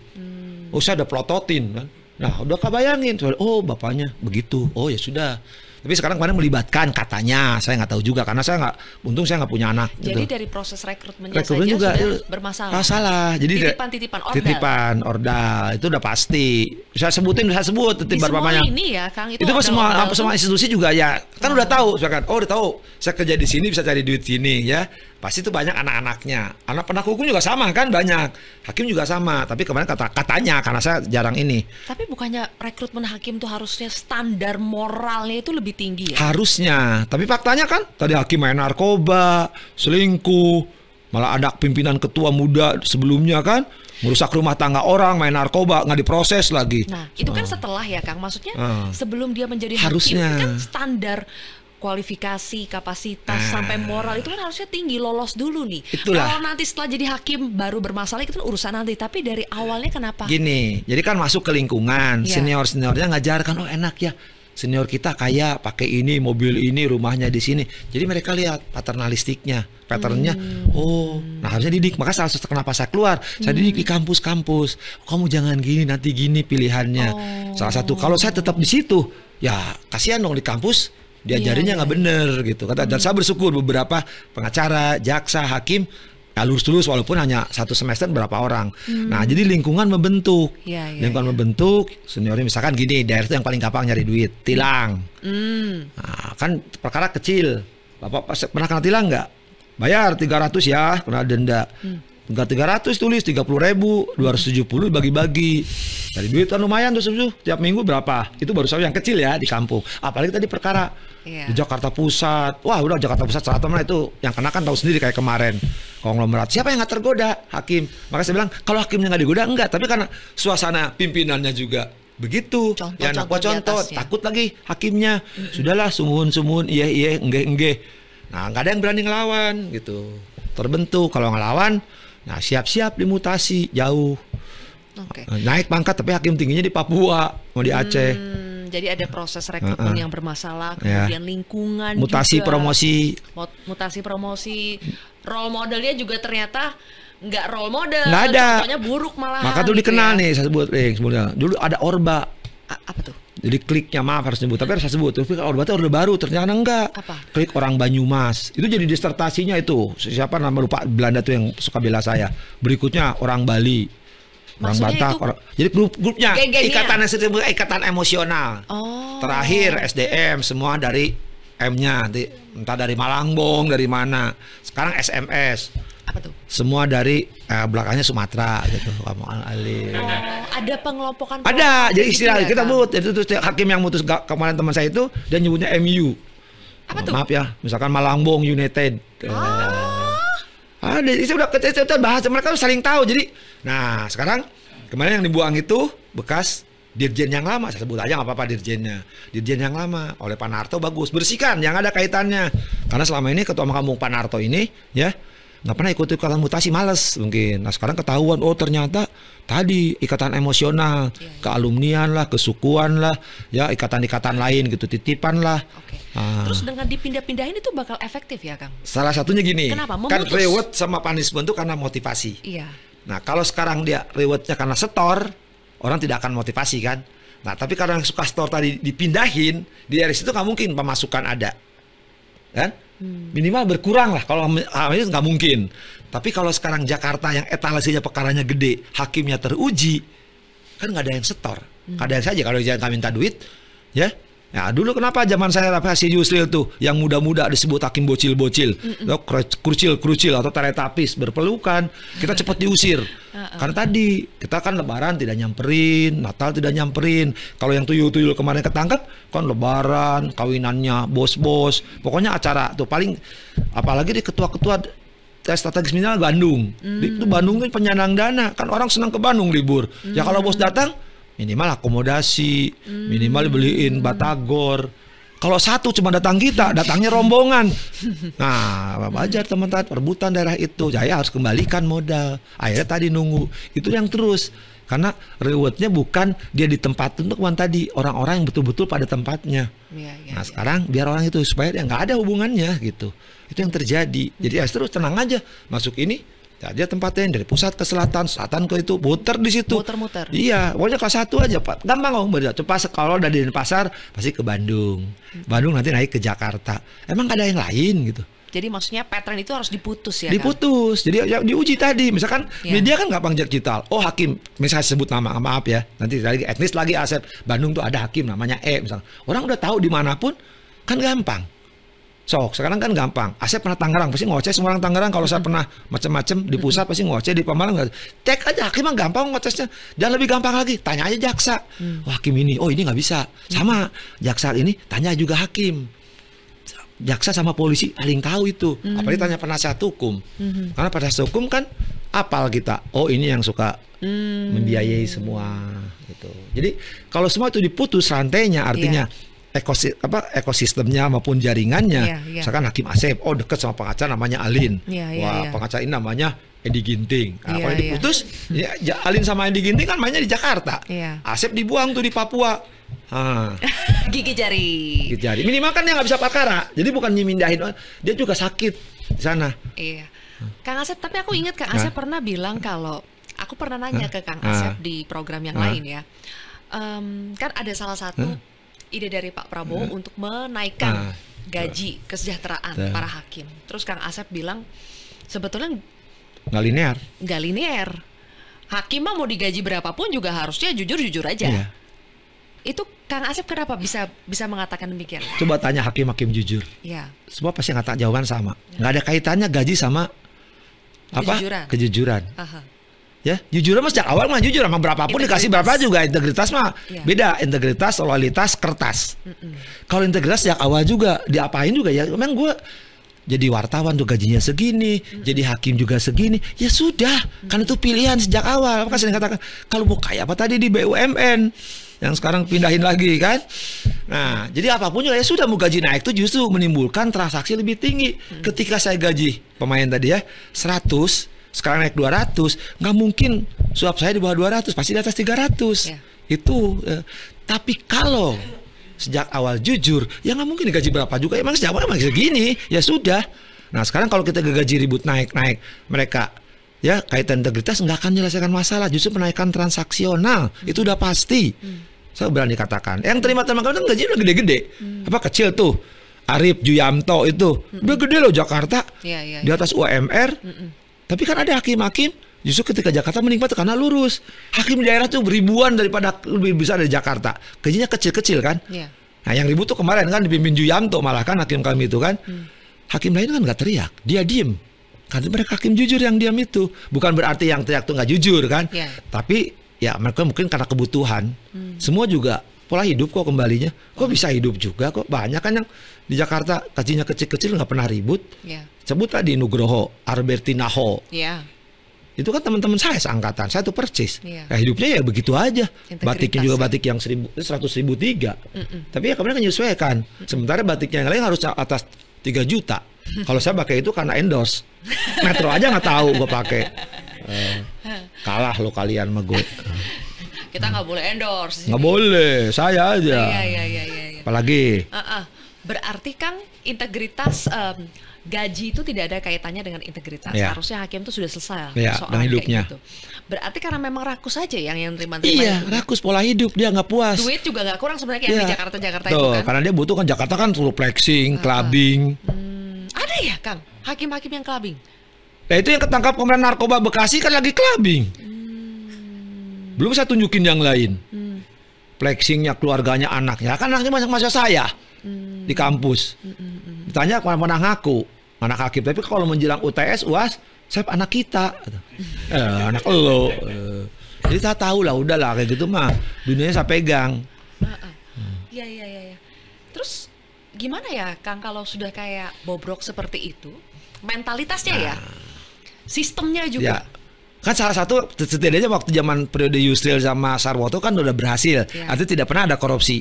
Oh, saya udah plototin kan. Nah, udah kebayangin. Oh, bapaknya begitu. Oh, ya sudah. Tapi sekarang kemarin melibatkan katanya, saya nggak tahu juga karena saya untung saya nggak punya anak. Jadi gitu. dari proses rekrutmennya saja juga sudah bermasalah. Masalah. Jadi titipan ordal itu udah pasti. Saya sebut titipan bapaknya. Ini ya, Kang, itu semua institusi juga ya kan udah tahu, misalkan udah tahu saya kerja di sini bisa cari duit sini ya. Pasti itu banyak anak-anaknya. Anak penegak hukum juga sama kan banyak. Hakim juga sama. Tapi kemarin katanya karena saya jarang ini. Tapi bukannya rekrutmen hakim tuh harusnya standar moralnya itu lebih tinggi ya? Harusnya. Tapi faktanya kan tadi hakim main narkoba, selingkuh, malah ada pimpinan ketua muda sebelumnya kan merusak rumah tangga orang, main narkoba, nggak diproses lagi. Nah, itu kan setelah ya, Kang. Maksudnya sebelum dia menjadi harusnya. hakim kan standar kualifikasi, kapasitas, sampai moral itu kan harusnya tinggi, lolos dulu nih. Kalau nanti setelah jadi hakim baru bermasalah itu kan urusan nanti. Tapi dari awalnya kenapa? Gini, jadi kan masuk ke lingkungan, senior-seniornya ngajarkan, oh enak ya, senior kita kaya, pakai ini, mobil ini, rumahnya di sini. Jadi mereka lihat paternalistiknya, patternnya. Nah harusnya didik. Maka salah satu kenapa saya keluar, saya didik di kampus-kampus. Kamu jangan gini, nanti gini pilihannya. Salah satu, kalau saya tetap di situ, ya kasihan dong di kampus. Diajarinnya nggak bener gitu. Dan saya bersyukur beberapa pengacara, jaksa, hakim ya lulus walaupun hanya 1 semester berapa orang. Nah jadi lingkungan membentuk, membentuk seniornya misalkan gini, daerah itu yang paling gampang nyari duit, tilang. Nah, kan perkara kecil. Bapak pernah kena tilang nggak? Bayar 300 ya, kena denda. Enggak 300 tulis 30.000, 270 bagi-bagi. Dari duit kan lumayan tuh tiap minggu berapa? Itu baru saya yang kecil ya di kampung. Apalagi tadi perkara di Jakarta Pusat. Wah, udah Jakarta Pusat selatan mana itu yang kena kan tahu sendiri kayak kemarin. Konglomerat. Siapa yang nggak tergoda? Hakim. Maka saya bilang kalau hakimnya nggak digoda enggak, tapi karena suasana pimpinannya juga begitu. Contoh, takut lagi hakimnya. Sudahlah sumuhun, iya, enggak. Nah, nggak ada yang berani ngelawan gitu. Terbentuk kalau ngelawan. Nah siap-siap dimutasi jauh, naik pangkat tapi hakim tingginya di Papua mau di Aceh. Jadi ada proses rekrutmen yang bermasalah, kemudian lingkungan, mutasi juga, promosi, role modelnya juga ternyata nggak role model, nggak ada, contohnya buruk malah. Maka tuh dikenal nih saya sebut, sebelumnya dulu ada Orba. Apa tuh? Jadi kliknya maaf harus nyebut, tapi harus saya sebut. Tapi Orba itu orde baru, ternyata enggak. Apa? Klik orang Banyumas. Itu jadi disertasinya itu. Siapa nama lupa Belanda tuh yang suka bela saya. Berikutnya orang Bali. Orang Batak. Jadi grupnya ikatan emosional. Terakhir SDM semua dari M-nya. Entah dari Malangbong, dari mana. Sekarang SMS. Apa tuh? Semua dari belakangnya Sumatera gitu. Kamu Ali. Ada pengelompokan. Ada. Jadi istilah kita buat itu tuh hakim yang mutus kemarin teman saya itu dia nyebutnya MU. Apa tuh? Maaf ya, misalkan Malangbong United. Ada. Itu udah bahas mereka saling tahu. Jadi, nah sekarang kemarin yang dibuang itu bekas dirjen yang lama, saya sebut aja nggak apa-apa dirjennya. Dirjen yang lama oleh Pak Narto bagus, bersihkan yang ada kaitannya. Karena selama ini ketua Mahkamah Pak Narto ini ya nggak pernah ikut-ikutan mutasi, males mungkin. Nah sekarang ketahuan, oh ternyata tadi ikatan emosional, kealumnian lah, kesukuan lah, ya ikatan-ikatan lain gitu, titipan lah. Terus dengan dipindah-pindahin itu bakal efektif ya Kang? Salah satunya gini, kenapa? Kan reward sama punishment itu karena motivasi. Iya. Nah kalau sekarang dia rewardnya karena setor, orang tidak akan motivasi kan. Nah tapi karena yang suka store tadi dipindahin, di dari situ nggak mungkin pemasukan ada, kan? Minimal berkurang lah, kalau ini nggak mungkin. Tapi kalau sekarang Jakarta yang etalasenya perkaranya gede, hakimnya teruji, kan nggak ada yang setor. Kadang saja kalau dia nggak minta duit, ya. Nah dulu kenapa zaman saya si Yusril tuh yang muda-muda disebut hakim bocil-bocil, krucil atau teletapis berpelukan, kita cepat diusir. Karena tadi kita kan Lebaran tidak nyamperin, Natal tidak nyamperin. Kalau yang tuyul-tuyul kemarin ketangkep, kan Lebaran, kawinannya bos-bos, pokoknya acara tuh paling, apalagi di ketua-ketua strategis minimal Bandung. Itu Bandung tuh penyandang dana, kan orang senang ke Bandung libur. Ya kalau bos datang minimal akomodasi, minimal beliin batagor, Kalau satu cuma datang kita, datangnya rombongan. Nah, wajar teman-teman perebutan daerah itu. Saya harus kembalikan modal. Akhirnya tadi nunggu. Itu yang terus. Karena rewardnya bukan dia di tempat untuk tadi orang-orang yang betul-betul pada tempatnya. Nah sekarang biar orang itu supaya dia nggak ada hubungannya gitu. Itu yang terjadi. Jadi ya terus tenang aja masuk ini. Dia tempatnya dari pusat ke selatan, selatan ke itu, muter di situ. Muter-muter. Iya, pokoknya kelas 1 aja, Pak. Gampang om. Cepat kalau dari Denpasar pasti ke Bandung. Bandung nanti naik ke Jakarta. Emang gak ada yang lain gitu. Jadi maksudnya pattern itu harus diputus ya? Diputus. Kan? Jadi ya, diuji tadi. Misalkan media kan gampang digital. Oh hakim, misalnya sebut nama, maaf ya. Nanti lagi etnis lagi Asep. Bandung tuh ada hakim namanya E misalnya. Orang udah tahu dimanapun kan gampang. Sekarang kan gampang. Asep pernah Tangerang, pasti ngoceh semua orang Tangerang. Kalau saya pernah macam-macam di pusat pasti ngoceh, di Pemalang cek aja hakim mah gampang ngocehnya. Dan lebih gampang lagi, tanya aja jaksa. Oh, hakim ini, oh ini nggak bisa. Sama jaksa ini, tanya juga hakim. Jaksa sama polisi paling tahu itu. Apalagi tanya penasihat hukum. Karena penasihat hukum kan apal kita. Oh ini yang suka membiayai semua. Gitu. Jadi kalau semua itu diputus rantainya, artinya ekosistemnya maupun jaringannya. Misalkan Hakim Asep, oh deket sama pengacara namanya Alin. Pengacara ini namanya Edi Ginting. Nah, kalau diputus, Alin sama Edi Ginting kan mainnya di Jakarta. Asep dibuang tuh di Papua. Gigi jari. Gigi jari. Minimal kan dia nggak bisa perkara. Jadi bukan nyimindahin, dia juga sakit di sana. Iya. Kang Asep, tapi aku ingat Kang Asep pernah bilang kalau aku pernah nanya ke Kang Asep di program yang lain ya. Kan ada salah satu ide dari Pak Prabowo untuk menaikkan gaji kesejahteraan para hakim. Terus Kang Asep bilang sebetulnya nggak linear. Nggak linear. Hakim mah mau digaji berapapun juga harusnya jujur-jujur aja. Itu Kang Asep kenapa bisa mengatakan demikian? Coba tanya hakim-hakim jujur. Semua pasti ngata jawaban sama. Nggak ada kaitannya gaji sama kejujuran. Ya, jujur mah sejak awal mah jujur sama berapapun dikasih berapa juga. Integritas mah beda, integritas, loyalitas, kertas. Kalau integritas sejak awal juga diapain juga ya. Memang gue jadi wartawan tuh gajinya segini, jadi hakim juga segini. Ya sudah, kan itu pilihan sejak awal. Maka saya katakan kalau mau kaya apa tadi di BUMN yang sekarang pindahin lagi kan. Nah, jadi apapun juga ya sudah mau gaji naik itu justru menimbulkan transaksi lebih tinggi. Ketika saya gaji pemain tadi ya 100, sekarang naik 200, nggak mungkin suap saya di bawah 200, pasti di atas 300. Itu tapi kalau sejak awal jujur, ya nggak mungkin digaji berapa juga. Emang sejak awal emang segini, ya sudah. Nah sekarang kalau kita gaji ribut naik mereka ya kaitan integritas nggak akan menyelesaikan masalah, justru menaikkan transaksional. Itu udah pasti. Saya berani katakan. Yang terima teman-teman kan gajinya udah gede-gede. Apa kecil tuh? Arif Juyamto itu udah gede loh Jakarta, di atas UMR. Tapi kan ada hakim-hakim justru ketika Jakarta menikmati karena lurus. Hakim di daerah tuh ribuan daripada lebih besar dari Jakarta. Gajinya kecil-kecil kan. Nah yang ribut tuh kemarin kan dipimpin Juyamto malah kan hakim kami itu kan. Hakim lain kan nggak teriak, dia diem. Karena mereka hakim jujur yang diam itu. Bukan berarti yang teriak tuh nggak jujur kan. Tapi ya mereka mungkin karena kebutuhan. Semua juga pola hidup kok kembalinya. Kok bisa hidup juga kok. Banyak kan yang di Jakarta gajinya kecil-kecil nggak pernah ribut. Sebut tadi Nugroho, Albertinaho. Itu kan teman-teman saya seangkatan, saya tuh percis. Nah, hidupnya ya begitu aja. Batiknya juga batik yang 100.003. Tapi ya kemudian kan menyesuaikan. Sementara batiknya yang lain harus atas 3 juta. Kalau saya pakai itu karena endorse. Metro aja nggak tahu gue pakai. Kalah lo kalian sama gue. Kita nggak boleh endorse. Nggak boleh, saya aja. Apalagi. Berarti kan integritas gaji itu tidak ada kaitannya dengan integritas. Harusnya hakim itu sudah selesai soal hidupnya. Gitu. Berarti karena memang rakus aja yang terima. Iya, rakus pola hidup, dia nggak puas. Duit juga nggak kurang sebenarnya kayak di Jakarta itu kan. Karena dia butuh kan Jakarta kan full flexing, clubbing. Ada ya Kang, hakim-hakim yang clubbing? Nah itu yang ketangkap komandan narkoba Bekasi kan lagi clubbing. Belum saya tunjukin yang lain. Flexingnya keluarganya anaknya, kan anaknya masa saya. Di kampus ditanya mana ngaku anak hakim, tapi kalau menjelang UTS UAS saya anak kita anak lo. Jadi saya tahu lah udahlah kayak gitu mah dunianya saya pegang. Iya. Terus gimana ya Kang kalau sudah kayak bobrok seperti itu mentalitasnya ya sistemnya juga Kan salah satu setidaknya waktu zaman periode Yusril sama Sarwoto kan udah berhasil. Artinya tidak pernah ada korupsi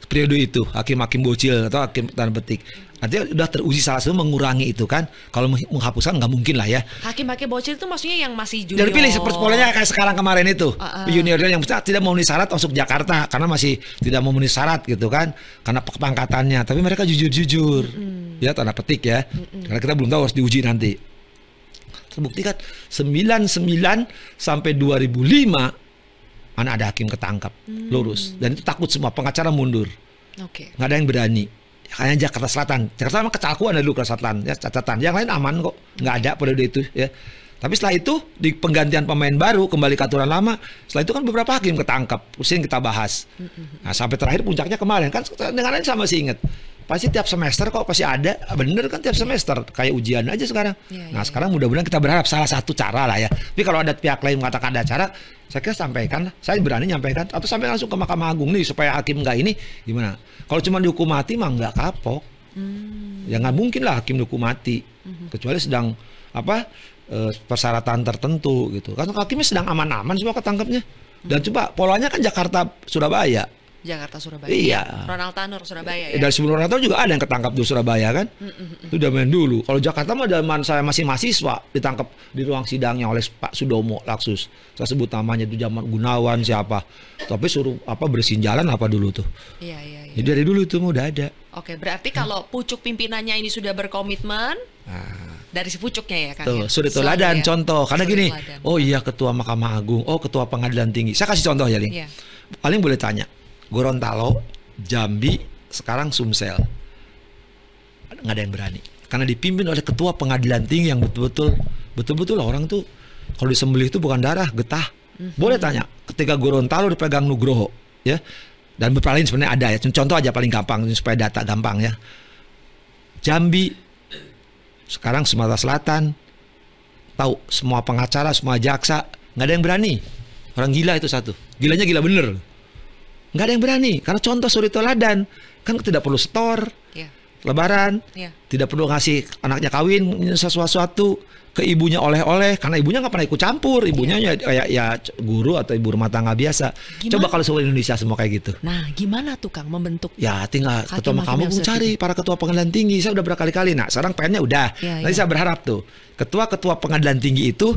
periode itu, hakim-hakim bocil atau hakim tanda petik. Artinya udah teruji salah satu mengurangi itu kan. Kalau menghapuskan nggak mungkin lah ya. Hakim-hakim bocil itu maksudnya yang masih junior. Jadi pilih seperti polanya kayak sekarang kemarin itu. Junior yang tidak memenuhi syarat masuk Jakarta karena masih tidak memenuhi syarat gitu kan. Karena pangkatannya, tapi mereka jujur-jujur. Ya tanda petik ya. Karena kita belum tahu, harus diuji nanti. Terbukti kan 99 sampai 2005 mana ada hakim ketangkap lurus, dan itu takut semua pengacara mundur. Nggak ada yang berani. Hanya Jakarta Selatan. Jakarta memang kecelakuan dulu ke Selatan ya, catatan. Yang lain aman kok, nggak ada periode itu ya. Tapi setelah itu di penggantian pemain baru kembali ke aturan lama. Setelah itu kan beberapa hakim ketangkap, pusing kita bahas. Nah, sampai terakhir puncaknya kemarin kan dengan lain sama sih inget. Pasti tiap semester kok pasti ada, bener kan tiap semester kayak ujian aja sekarang. Nah sekarang mudah-mudahan kita berharap salah satu cara lah ya. Tapi kalau ada pihak lain mengatakan ada cara, saya kira sampaikan lah. Saya berani nyampaikan atau sampai langsung ke Mahkamah Agung nih supaya hakim nggak ini gimana. Kalau cuma dihukum mati mah nggak kapok. Ya nggak mungkin lah hakim dihukum mati kecuali sedang persyaratan tertentu gitu. Kan hakimnya sedang aman-aman semua ketangkapnya. Dan coba polanya kan Jakarta Surabaya. Jakarta Surabaya. Iya. Ronald Tanur Surabaya ya. Dari sebelum Ronald Tanur juga ada yang ketangkap di Surabaya kan. Itu udah main dulu. Kalau Jakarta mah zaman saya masih mahasiswa ditangkap di ruang sidangnya oleh Pak Sudomo Laksus. Saya sebut namanya itu zaman Gunawan siapa. Tapi suruh bersihin jalan apa dulu tuh. Iya. Jadi dari dulu itu udah ada. Oke, berarti kalau pucuk pimpinannya ini sudah berkomitmen. Dari si pucuknya ya kan. Tuh, suri teladan contoh. Karena gini, oh iya ketua Mahkamah Agung, oh ketua Pengadilan Tinggi. Saya kasih contoh ya, Ling. Paling boleh tanya. Gorontalo, Jambi, sekarang Sumsel. Nggak ada yang berani. Karena dipimpin oleh ketua Pengadilan Tinggi yang betul-betul orang tuh kalau disembelih itu bukan darah, getah. Boleh tanya. Ketika Gorontalo dipegang Nugroho, ya. Dan beberapa lain sebenarnya ada ya. Contoh aja paling gampang supaya data gampang ya. Jambi, sekarang Sumatera Selatan, tahu semua pengacara, semua jaksa, nggak ada yang berani. Orang gila itu satu. Gilanya gila bener. Nggak ada yang berani karena contoh suri teladan kan tidak perlu setor lebaran, tidak perlu ngasih anaknya kawin sesuatu ke ibunya oleh-oleh karena ibunya nggak pernah ikut campur, ibunya ya guru atau ibu rumah tangga biasa. Coba kalau seluruh Indonesia semua kayak gitu. Nah gimana tuh Kang membentuk? Ya tinggal ketua Mahkamah Agung cari para ketua Pengadilan Tinggi. Saya udah berkali-kali. Nah sekarang pengennya udah. Nanti saya berharap tuh ketua-ketua Pengadilan Tinggi itu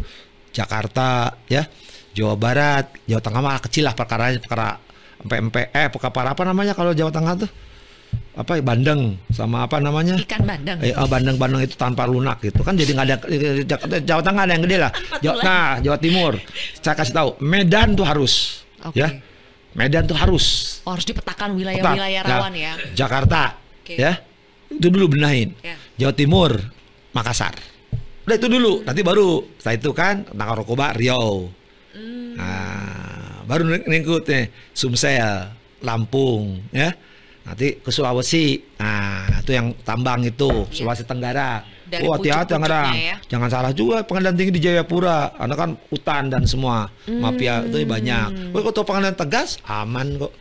Jakarta ya, Jawa Barat, Jawa Tengah malah kecil lah perkara perkara apa namanya kalau Jawa Tengah tuh bandeng sama apa namanya ikan bandeng. Bandeng itu tanpa lunak gitu kan, jadi nggak ada. Jawa Tengah ada yang gede lah. Jawa Timur saya kasih tahu Medan tuh harus ya, Medan tuh harus dipetakan wilayah-wilayah rawan ya. Jakarta ya itu dulu benahin. Jawa Timur Makassar, udah itu dulu, nanti baru setelah itu kan tentang narkoba Riau. Baru ngikut nih Sumsel, Lampung, ya. Nanti ke Sulawesi, itu yang tambang itu, Sulawesi Tenggara. Hati-hati jangan salah juga Pengadilan Tinggi di Jayapura, karena kan hutan dan semua mafia itu banyak. Kalau Pengadilan Tegas aman kok.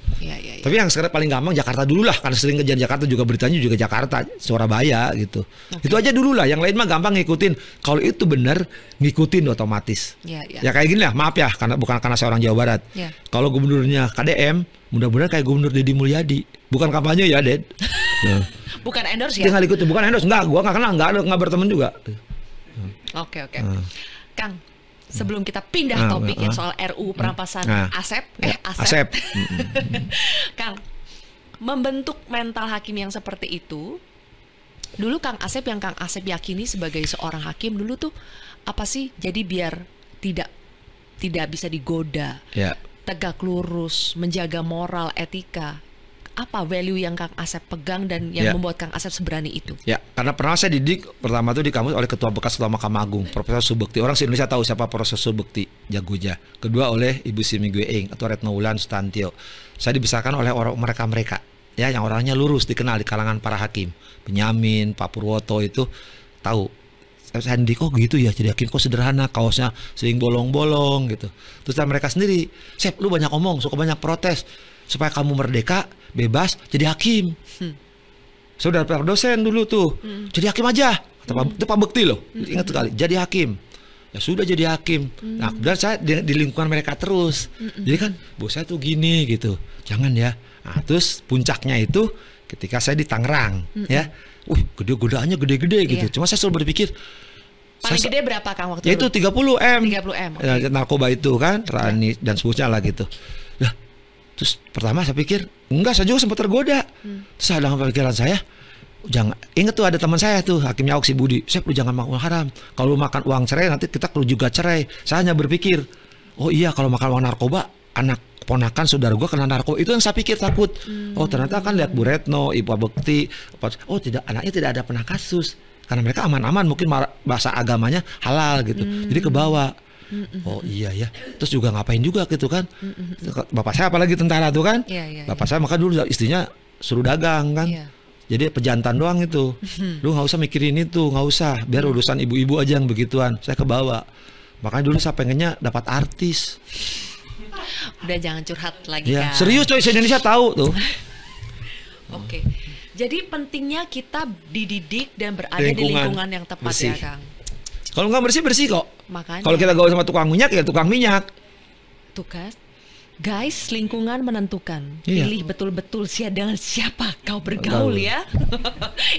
Tapi yang sekarang paling gampang Jakarta dulu lah, karena sering kejadian Jakarta juga beritanya juga Jakarta, Surabaya gitu. Itu aja dulu lah, yang lain mah gampang ngikutin. Kalau itu benar ngikutin otomatis. Ya kayak gini lah, maaf ya, bukan karena saya orang Jawa Barat. Kalau gubernurnya KDM, mudah-mudahan kayak Gubernur Deddy Mulyadi. Bukan kampanye ya, Ded. Bukan endorse ya? Tinggal ikutin, bukan endorse. Enggak, gua nggak kenal, nggak berteman juga. Oke. Kang, sebelum kita pindah topik yang soal RUU perampasan Asep. Kang, membentuk mental hakim yang seperti itu, dulu Kang Asep yakini sebagai seorang hakim dulu tuh apa sih? Jadi biar tidak bisa digoda, tegak lurus, menjaga moral, etika. Apa value yang Kang Asep pegang dan yang membuat Kang Asep seberani itu? Ya, karena pernah saya didik pertama tuh di kampus oleh bekas ketua Mahkamah Agung, Profesor Subekti. Orang se-Indonesia tahu siapa Profesor Subekti, jagoja. Kedua oleh Ibu Simi Gueing atau Retno Wulan Sustantio. Saya dibesarkan oleh orang mereka ya, yang orangnya lurus, dikenal di kalangan para hakim. Benyamin, Pak Purwoto itu tahu. Sandi kok gitu ya, jadi hakim kok sederhana, kaosnya sering bolong-bolong gitu. Terus mereka sendiri, Sep, lu banyak omong, suka banyak protes. Supaya kamu merdeka, bebas, jadi hakim. Saya udah dosen dulu tuh, jadi hakim aja. Itu Pak Bekti loh, ingat sekali, jadi hakim. Ya sudah jadi hakim. Nah, kemudian saya di lingkungan mereka terus. Jadi kan, bos saya tuh gini gitu. Jangan ya. Nah, terus puncaknya itu ketika saya di Tangerang, ya. Godaannya gede-gede gitu. Cuma saya selalu berpikir, paling gede berapa Kang waktu itu? 30 M. 30 M. Okay. Narkoba itu kan, Rani dan seterusnya lah gitu. Nah, terus pertama saya pikir, enggak, saya juga sempat tergoda. Terus ada dalam pikiran saya, jangan, inget tuh ada teman saya tuh hakimnya si Budi, saya perlu jangan makan uang haram. Kalau makan uang cerai nanti kita perlu juga cerai. Saya hanya berpikir, oh iya kalau makan uang narkoba anak ponakan saudara gue kena narkoba, itu yang saya pikir takut. Oh ternyata kan lihat Bu Retno, Ibu Bekti, oh tidak, anaknya tidak ada pernah kasus karena mereka aman-aman, mungkin bahasa agamanya halal gitu. Jadi kebawa. Oh iya ya. Terus juga ngapain juga gitu kan. Bapak saya apalagi tentara tuh kan. Bapak saya maka dulu istrinya suruh dagang kan. Jadi pejantan doang itu. Lu nggak usah mikirin itu, nggak usah. Biar urusan ibu-ibu aja yang begituan. Saya kebawa. Makanya dulu saya pengennya dapat artis. Udah jangan curhat lagi ya, kan. Serius coy, Indonesia tahu tuh. Oke. Jadi pentingnya kita dididik dan berada di lingkungan yang tepat bersih. Ya Kang. Kalau nggak bersih kok. Makanya. Kalau kita gaul sama tukang minyak ya tukang minyak. Tuh kan. Guys, lingkungan menentukan. Pilih betul-betul dengan siapa kau bergaul ya.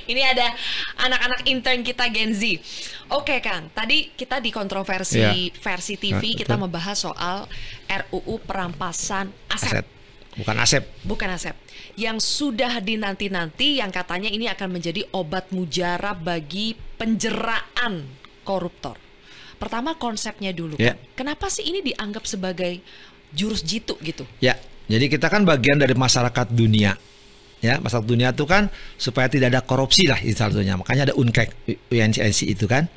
Ini ada anak-anak intern kita Gen Z. Oke Kang, tadi kita di kontroversi versi TV kita membahas soal RUU perampasan aset. Bukan Asep. Bukan Asep. Yang sudah dinanti-nanti yang katanya ini akan menjadi obat mujarab bagi penjeraan koruptor. Pertama konsepnya dulu kan. Kenapa sih ini dianggap sebagai jurus jitu gitu? Ya, jadi kita kan bagian dari masyarakat dunia. Ya, masyarakat dunia itu kan supaya tidak ada korupsi lah istilahnya. Makanya ada UNCNC itu kan.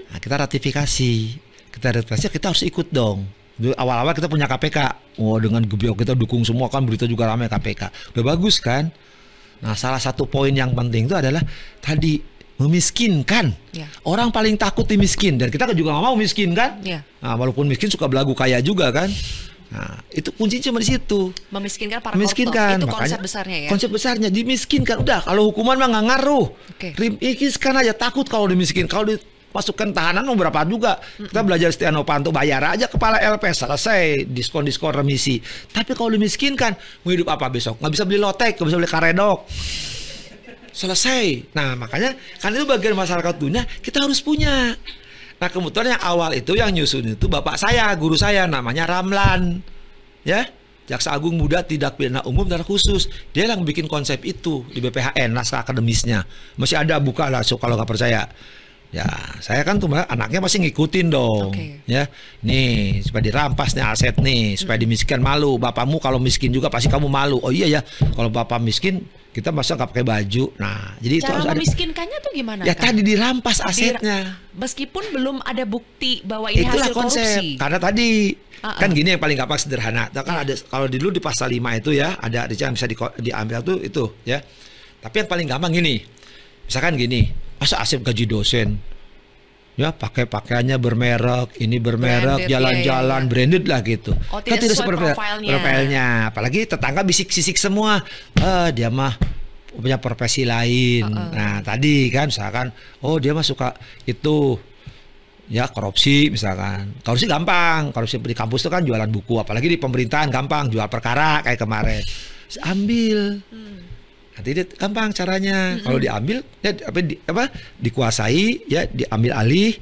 Nah, kita ratifikasi. Kita harus ikut dong. Dulu awal-awal kita punya KPK. Oh, dengan gebyok kita dukung semua kan, berita juga ramai KPK. Udah bagus kan? Nah, salah satu poin yang penting itu adalah tadi memiskinkan. Orang paling takut dimiskin dan kita juga nggak mau miskin kan? Nah, walaupun miskin suka belagu kaya juga kan? Nah, itu kuncinya cuma di situ. Memiskinkan para koruptor. Itu konsep besarnya ya. Konsep besarnya dimiskinkan. Udah, kalau hukuman mah nggak ngaruh. Miskinkan aja, takut kalau dimiskin. Kalau dimasukkan tahanan mau berapa juga. Kita belajar Setia Novanto, bayar aja kepala LP, selesai, diskon remisi. Tapi kalau dimiskinkan, mau hidup apa besok? Nggak bisa beli lotek, nggak bisa beli karedok. Selesai. Nah, makanya kan itu bagian masyarakat dunia kita harus punya. Nah, kebetulan yang awal itu yang nyusun itu bapak saya, guru saya namanya Ramlan. Ya, Jaksa Agung Muda Tindak Pidana Umum dan Khusus. Dia yang bikin konsep itu di BPHN, naskah akademisnya. Masih ada, buka lah so, kalau nggak percaya. Ya, saya kan tuh anaknya masih ngikutin dong. Ya, nih supaya dirampas nih aset nih, supaya dimiskinkan malu. Bapakmu kalau miskin juga pasti kamu malu. Oh iya ya, kalau bapak miskin kita masa nggak pakai baju. Nah, jadi cara itu memiskinkannya tuh gimana? Ya kan? Tadi dirampas asetnya. Meskipun belum ada bukti bahwa ini itulah hasil konsep. Korupsi. Karena tadi kan gini yang paling gampang sederhana. Kan ada kalau dulu di pasal 5 itu ya ada yang bisa diambil tuh itu ya. Tapi yang paling gampang gini. Misalkan gini, masa Asep gaji dosen? Ya pakai pakaiannya bermerek, ini bermerek, jalan-jalan branded lah gitu. Oh, kan tidak sesuai profilnya. Apalagi tetangga bisik-bisik semua. Dia mah punya profesi lain. Nah tadi kan misalkan, oh dia mah suka itu ya korupsi misalkan. Korupsi gampang. Korupsi di kampus itu kan jualan buku. Apalagi di pemerintahan gampang, jual perkara kayak kemarin. Ambil. Nanti dia gampang caranya. Kalau diambil, ya dikuasai, ya diambil alih.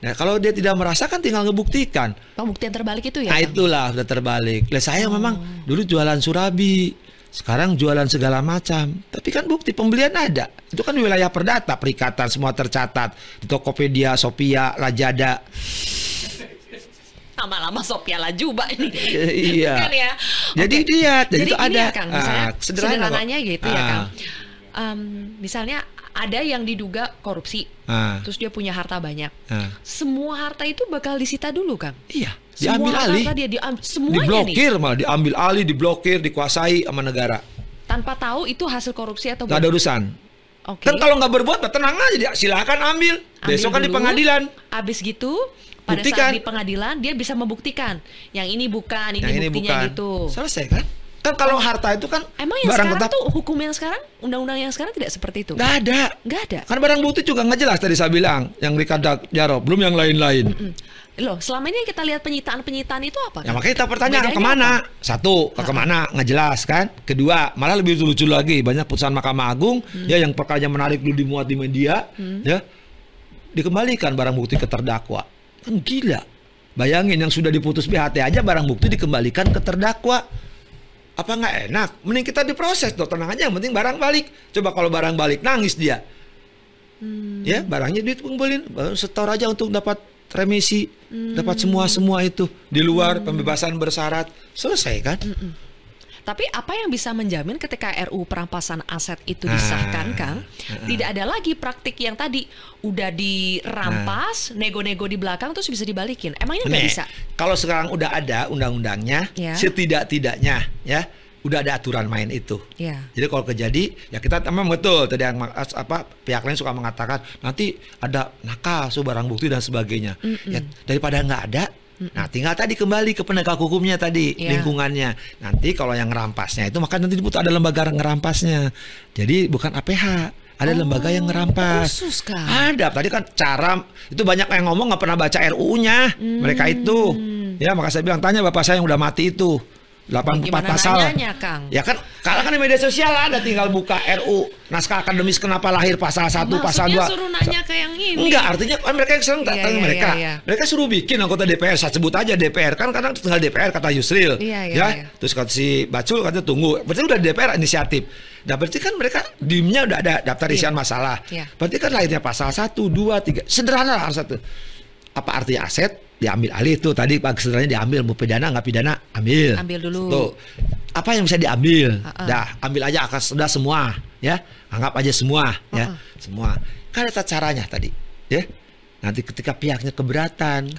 Nah, kalau dia tidak merasakan tinggal ngebuktikan. Pembuktian terbalik itu ya? Nah, itulah sudah terbalik. Saya memang dulu jualan surabi, sekarang jualan segala macam. Tapi kan bukti pembelian ada. Itu kan wilayah perdata, perikatan semua tercatat di Tokopedia, Shopee, Lazada. Lama-lama Sophia Lajuba ini. Iya. Kan ya. Jadi dia, jadi itu ada. Ya, Kang, misalnya sederhananya gitu ya, Kang. Misalnya ada yang diduga korupsi, terus dia punya harta banyak. Semua harta itu bakal disita dulu, Kang. Iya. Diambil alih. Dia semuanya diblokir nih. Malah diambil alih, diblokir, dikuasai sama negara. Tanpa tahu itu hasil korupsi atau bukan. Gak ada urusan. Kan kalau nggak berbuat, tenang aja, silakan ambil. Besok kan di pengadilan. Abis gitu. Pada saat di pengadilan dia bisa membuktikan yang ini bukan, ini buktinya gitu. Selesai kan? Kan kalau harta itu kan Emang yang barang sekarang tetap. tuh hukum yang sekarang, undang-undang yang sekarang tidak seperti itu? Nggak ada. Nggak ada. Kan barang bukti juga nggak jelas tadi saya bilang, yang Ricardo Jarot, belum yang lain-lain. Loh, selama ini yang kita lihat penyitaan itu apa? Ya Kang? makanya kita pertanyaan Bedanya kemana? apa? Satu, ke kemana? Nggak jelas kan? Kedua, malah lebih lucu lagi, banyak putusan Mahkamah Agung ya yang perkaranya menarik dulu dimuat di media, ya dikembalikan barang bukti ke terdakwa. Kan gila. Bayangin yang sudah diputus BHT aja barang bukti dikembalikan ke terdakwa. Apa nggak enak? Mending kita diproses, dok, tenang aja. Yang penting barang balik. Coba kalau barang balik nangis dia, ya barangnya dikumpulin, setor aja untuk dapat remisi, dapat semua itu di luar pembebasan bersyarat, selesai kan? Tapi apa yang bisa menjamin ketika RUU perampasan aset itu disahkan, Kang, tidak ada lagi praktik yang tadi udah dirampas, nego-nego di belakang terus bisa dibalikin. Emangnya nggak bisa? Kalau sekarang udah ada undang-undangnya, Ya. setidak-tidaknya ya udah ada aturan main itu. Ya. Jadi kalau kejadi ya kita memang betul tadi yang pihak lain suka mengatakan nanti ada nakal, barang bukti dan sebagainya. Ya, daripada nggak ada. Nah, tinggal tadi kembali ke penegak hukumnya tadi, lingkungannya. Nanti kalau yang ngerampasnya itu maka nanti dibutuh ada lembaga ngerampasnya. Jadi bukan APH, ada lembaga yang ngerampas. Khusus, Kang. Ada. Tadi kan cara itu banyak yang ngomong nggak pernah baca RUU-nya. Mereka itu. Ya, maka saya bilang tanya bapak saya yang udah mati itu. 84 Gimana pasal. nanyanya, Kang? Ya kan, karena kan di media sosial ada tinggal buka RU naskah akademis kenapa lahir pasal 1, pasal 2. Maksudnya suruh nanya ke yang ini. Enggak, artinya kan mereka yang sering Iya, tanya iya, mereka. iya. Mereka suruh bikin anggota DPR, saya sebut aja DPR. Kan kadang tinggal DPR kata Yusril. Iya, iya, Ya. iya. Terus kata si Bacul kata tunggu. Berarti udah DPR inisiatif. Nah, berarti kan mereka dimnya udah ada daftar isian masalah. Iya. Berarti kan lahirnya pasal 1, 2, 3. Sederhana lah satu. Apa arti aset? Diambil alih tuh tadi sederhananya diambil, mau pidana nggak pidana ambil. Ambil dulu. Tuh. Apa yang bisa diambil? Dah, ambil aja sudah semua, ya. Anggap aja semua, ya. Semua. Kan ada caranya tadi, ya. Nanti ketika pihaknya keberatan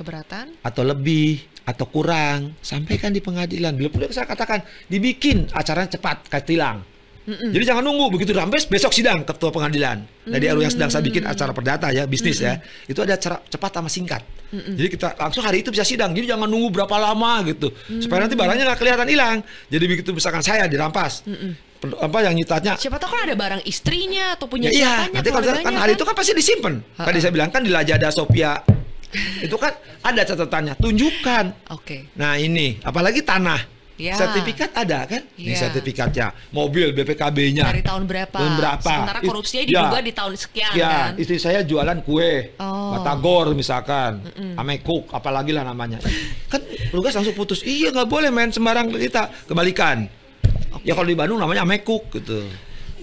atau lebih atau kurang, sampaikan di pengadilan. Bila saya katakan dibikin acaranya cepat kayak tilang. Jadi jangan nunggu begitu rampes besok sidang ketua pengadilan. Dari RU yang sedang saya bikin acara perdata ya bisnis ya, itu ada cara cepat sama singkat. Jadi kita langsung hari itu bisa sidang. Jadi jangan nunggu berapa lama gitu, supaya nanti barangnya nggak kelihatan hilang. Jadi begitu misalkan saya dirampas, apa yang nyitanya? Siapa tahu kan ada barang istrinya atau punya Iya, siapanya, nanti kalau kan hari itu kan pasti disimpan. Tadi saya bilang kan di Lajada Sophia itu kan ada catatannya, tunjukkan. Oke. Nah ini, apalagi tanah. Ya. Sertifikat ada kan? Ini Ya. sertifikatnya, mobil BPKB-nya. Dari tahun berapa? Tahun berapa? Sementara korupsinya diduga di tahun sekian Ya, kan? istri saya jualan kue, Oh. batagor misalkan, amekuk, apalagi lah namanya. Kan petugas langsung putus. Iya nggak boleh main sembarang kita kembalikan. Ya kalau di Bandung namanya amekuk gitu.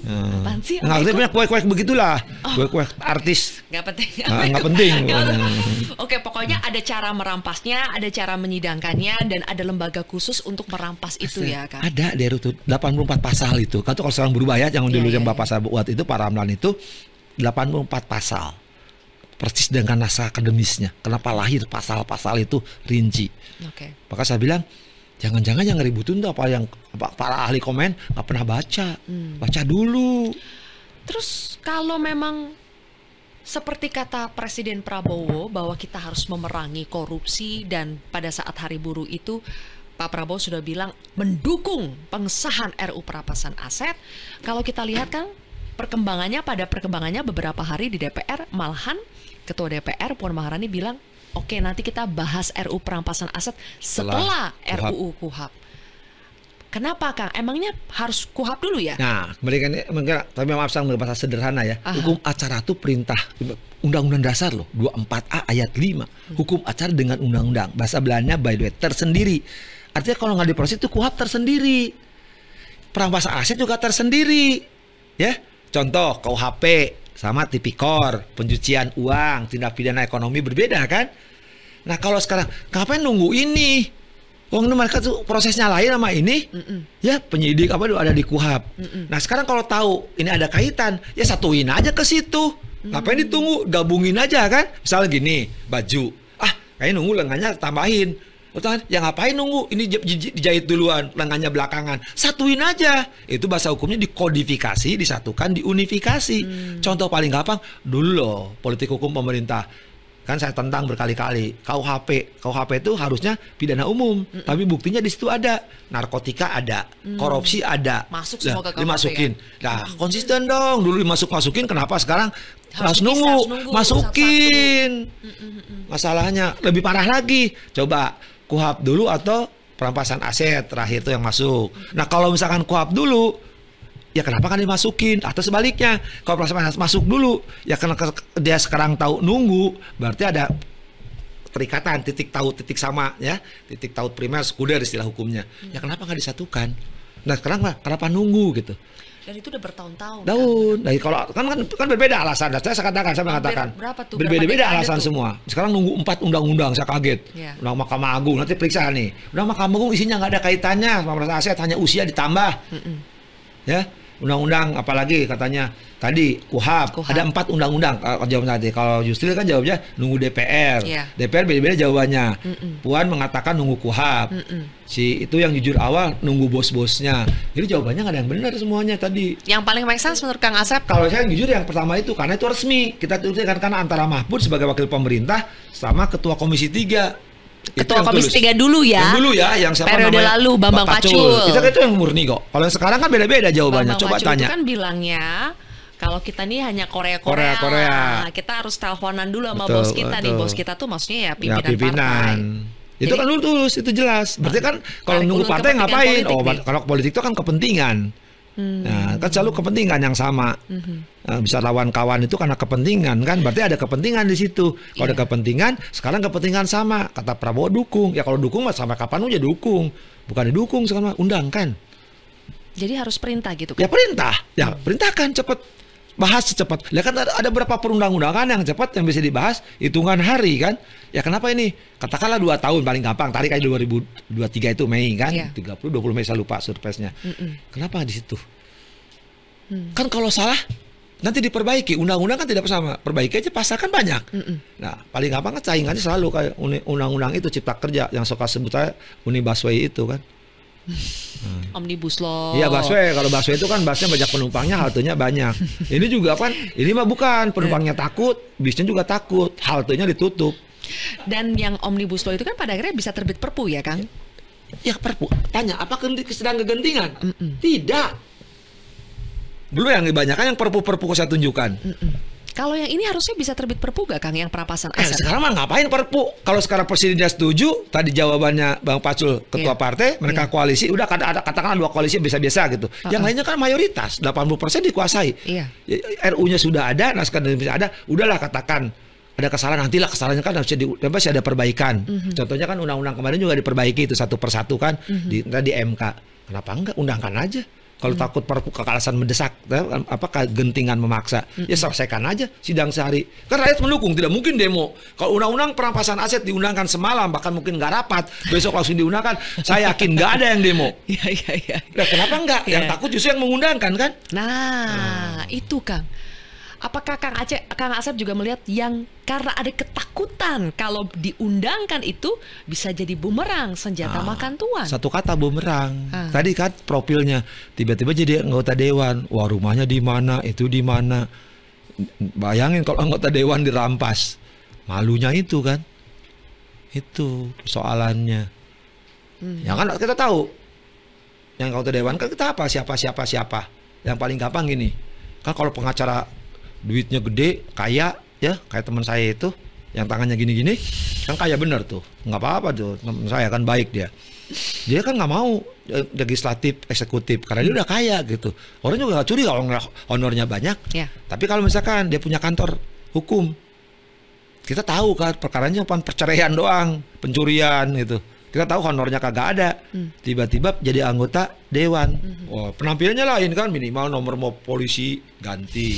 Apaan sih, Nggak amekuk? punya kue-kue begitulah, kue-kue artis. Nggak penting. Nggak penting. Oke, pokoknya ada cara merampasnya, ada cara menyidangkannya, dan ada lembaga khusus untuk merampas itu ya, Kang? Ada di RUU 84 pasal itu. Kan tuh kalau sekarang berubah ya, yang dulu Iya, yang iya, Bapak saya buat itu Pak Ramlan itu 84 pasal. Persis dengan naskah akademisnya. Kenapa lahir pasal-pasal itu rinci. Oke. Maka saya bilang, jangan-jangan yang ngeributin tuh apa yang para ahli komen nggak pernah baca. Baca dulu. Terus kalau memang seperti kata Presiden Prabowo bahwa kita harus memerangi korupsi, dan pada saat Hari Buruh itu Pak Prabowo sudah bilang mendukung pengesahan RUU perampasan aset. Kalau kita lihat kan perkembangannya beberapa hari di DPR, malahan Ketua DPR Puan Maharani bilang, oke, nanti kita bahas RUU perampasan aset setelah RUU KUHP. Kenapa, Kang? Emangnya harus KUHP dulu ya? Nah, tapi maaf saya bahasa sederhana ya. Hukum acara itu perintah Undang-Undang Dasar loh, 24A ayat 5. Hukum acara dengan undang-undang. Bahasa Belandanya by the way tersendiri. Artinya kalau nggak diproses itu KUHP tersendiri. Perampasan aset juga tersendiri. Ya. Contoh KUHP sama tipikor, pencucian uang, tindak pidana ekonomi berbeda kan? Nah, kalau sekarang ngapain nunggu ini? Wong ini mereka tuh prosesnya lain sama ini, ya penyidik apa ada di KUHP. Nah sekarang kalau tahu ini ada kaitan, ya satuin aja ke situ. Ngapain ditunggu? Gabungin aja kan? Misalnya gini, baju, kayaknya nunggu lengannya tambahin. Ya ngapain nunggu? Ini dijahit duluan, lengannya belakangan. Satuin aja. Itu bahasa hukumnya dikodifikasi, disatukan, diunifikasi. Contoh paling gampang dulu loh, politik hukum pemerintah. Kan saya tentang berkali-kali. KUHP itu harusnya pidana umum, tapi buktinya di situ ada narkotika ada, korupsi ada. Masuk semua ke KUHP dimasukin. ya? Nah, konsisten dong. Dulu masukin, kenapa sekarang harus nunggu masukin? Masalahnya lebih parah lagi. Coba KUHP dulu atau perampasan aset terakhir itu yang masuk. Nah, kalau misalkan KUHP dulu, ya kenapa kan dimasukin? Atau sebaliknya, kalau pelaksanaan masuk dulu, ya karena dia sekarang tahu nunggu, berarti ada perikatan, titik taut, titik sama, ya, titik taut primer, sekunder istilah hukumnya. Ya kenapa nggak disatukan? Nah sekarang kenapa nunggu gitu? Dan itu udah bertahun-tahun. Nah, kalau kan berbeda alasan. Saya mengatakan berbeda-beda alasan semua. Sekarang nunggu 4 undang-undang, saya kaget. Ya. Undang Mahkamah Agung, nanti periksa nih. Undang Mahkamah Agung isinya nggak ada kaitannya sama perampasan aset, hanya usia ditambah. Ya. Undang-undang apalagi katanya tadi KUHP. Ada 4 undang-undang jawaban tadi. Kalau Yusril kan jawabnya nunggu DPR. DPR beda-beda jawabannya. Puan mengatakan nunggu KUHP. Si itu yang jujur awal nunggu bos-bosnya. Jadi jawabannya nggak ada yang benar semuanya tadi. Yang paling make sense menurut Kang Asep? Kalau saya jujur yang pertama itu karena itu resmi. Kita tuliskan karena antara Mahfud sebagai wakil pemerintah sama ketua Komisi 3. Ketua Komisi 3 dulu ya. Yang dulu ya, yang siapa periode namanya? lalu Bambang Pacul. Itu yang murni kok. Kalau yang sekarang kan beda-beda jawabannya. Bambang Coba Pacul tanya. itu kan bilangnya kalau kita nih hanya Korea. Kita harus teleponan dulu sama Betul, bos kita nih. betul. Bos kita tuh maksudnya ya Ya, pimpinan partai. Itu kan lulus, itu jelas. Berarti kan kalau nunggu partai ngapain? Kalau politik itu kan kepentingan. Nah, kan selalu kepentingan yang sama. Nah, bisa lawan kawan itu karena kepentingan kan, berarti ada kepentingan di situ. Kalau ada kepentingan, sekarang kepentingan sama. Kata Prabowo dukung. Ya kalau dukung mah sampai kapan aja dukung. Bukan didukung sekarang undang kan. Jadi harus perintah gitu kan? Ya perintah. Ya perintahkan cepet. Bahas secepat. Lihat kan ada berapa perundang-undangan yang cepat yang bisa dibahas hitungan hari kan. Ya kenapa ini? Katakanlah 2 tahun paling gampang. Tarik aja 2023 itu Mei kan. 20 Mei saya lupa surprise-nya. Kenapa di situ? Kan kalau salah nanti diperbaiki. Undang-undang kan tidak sama. Perbaiki aja pasal kan banyak. Nah paling gampang kan saingannya selalu kayak undang-undang itu Cipta Kerja yang suka sebut saya Uni Busway itu kan. Omnibus Law. Iya busway. Kalau busway itu kan busnya banyak penumpangnya, haltenya banyak. Ini juga kan, ini mah bukan penumpangnya takut, bisnya juga takut, haltenya ditutup. Dan yang Omnibus Law itu kan pada akhirnya bisa terbit Perpu ya Kang? Ya Perpu. Tanya, apakah sedang kegentingan? Tidak. Dulu yang kebanyakan yang Perpu-Perpu saya tunjukkan. Kalau yang ini harusnya bisa terbit Perpu gak Kang, yang perampasan aset? Sekarang mah ngapain Perpu? Kalau sekarang presidennya setuju, tadi jawabannya Bang Pacul, ketua partai, mereka koalisi, udah katakanlah 2 koalisi biasa-biasa gitu. Yang lainnya kan mayoritas, 80% dikuasai. RU-nya sudah ada, naskah ada, udahlah katakan ada kesalahan, nantilah kesalahannya kan masih ada perbaikan. Contohnya kan undang-undang kemarin juga diperbaiki itu satu persatu kan di MK. Kenapa enggak undangkan aja? Kalau takut Perpu kekalasan mendesak, apa kegentingan memaksa, ya selesaikan aja sidang sehari. Kan rakyat mendukung, tidak mungkin demo. Kalau undang-undang perampasan aset diundangkan semalam, bahkan mungkin nggak rapat, besok langsung diundangkan, saya yakin nggak ada yang demo. Nah, kenapa nggak? Yang takut justru yang mengundangkan kan? Nah, itu Kang. Apakah Kang Asep juga melihat yang karena ada ketakutan kalau diundangkan itu bisa jadi bumerang, senjata makan tuan? Satu kata bumerang. Tadi kan profilnya tiba-tiba jadi anggota dewan. Wah, rumahnya di mana? Itu di mana? Bayangin kalau anggota dewan dirampas. Malunya itu kan. Itu soalannya. Ya kan kita tahu. Yang anggota dewan kan kita apa? Siapa. Yang paling gampang gini. Kan kalau pengacara duitnya gede, kaya, ya kayak teman saya itu yang tangannya gini-gini, kan kaya bener tuh, nggak apa-apa tuh teman saya kan baik dia kan nggak mau legislatif eksekutif karena dia udah kaya gitu. Orang juga nggak curi kalau honornya banyak. Tapi kalau misalkan dia punya kantor hukum, kita tahu kan perkaranya cuma perceraian doang, pencurian gitu. Kita tahu honornya kagak ada, tiba-tiba jadi anggota dewan. Wah, penampilannya lain kan, minimal nomor polisi ganti,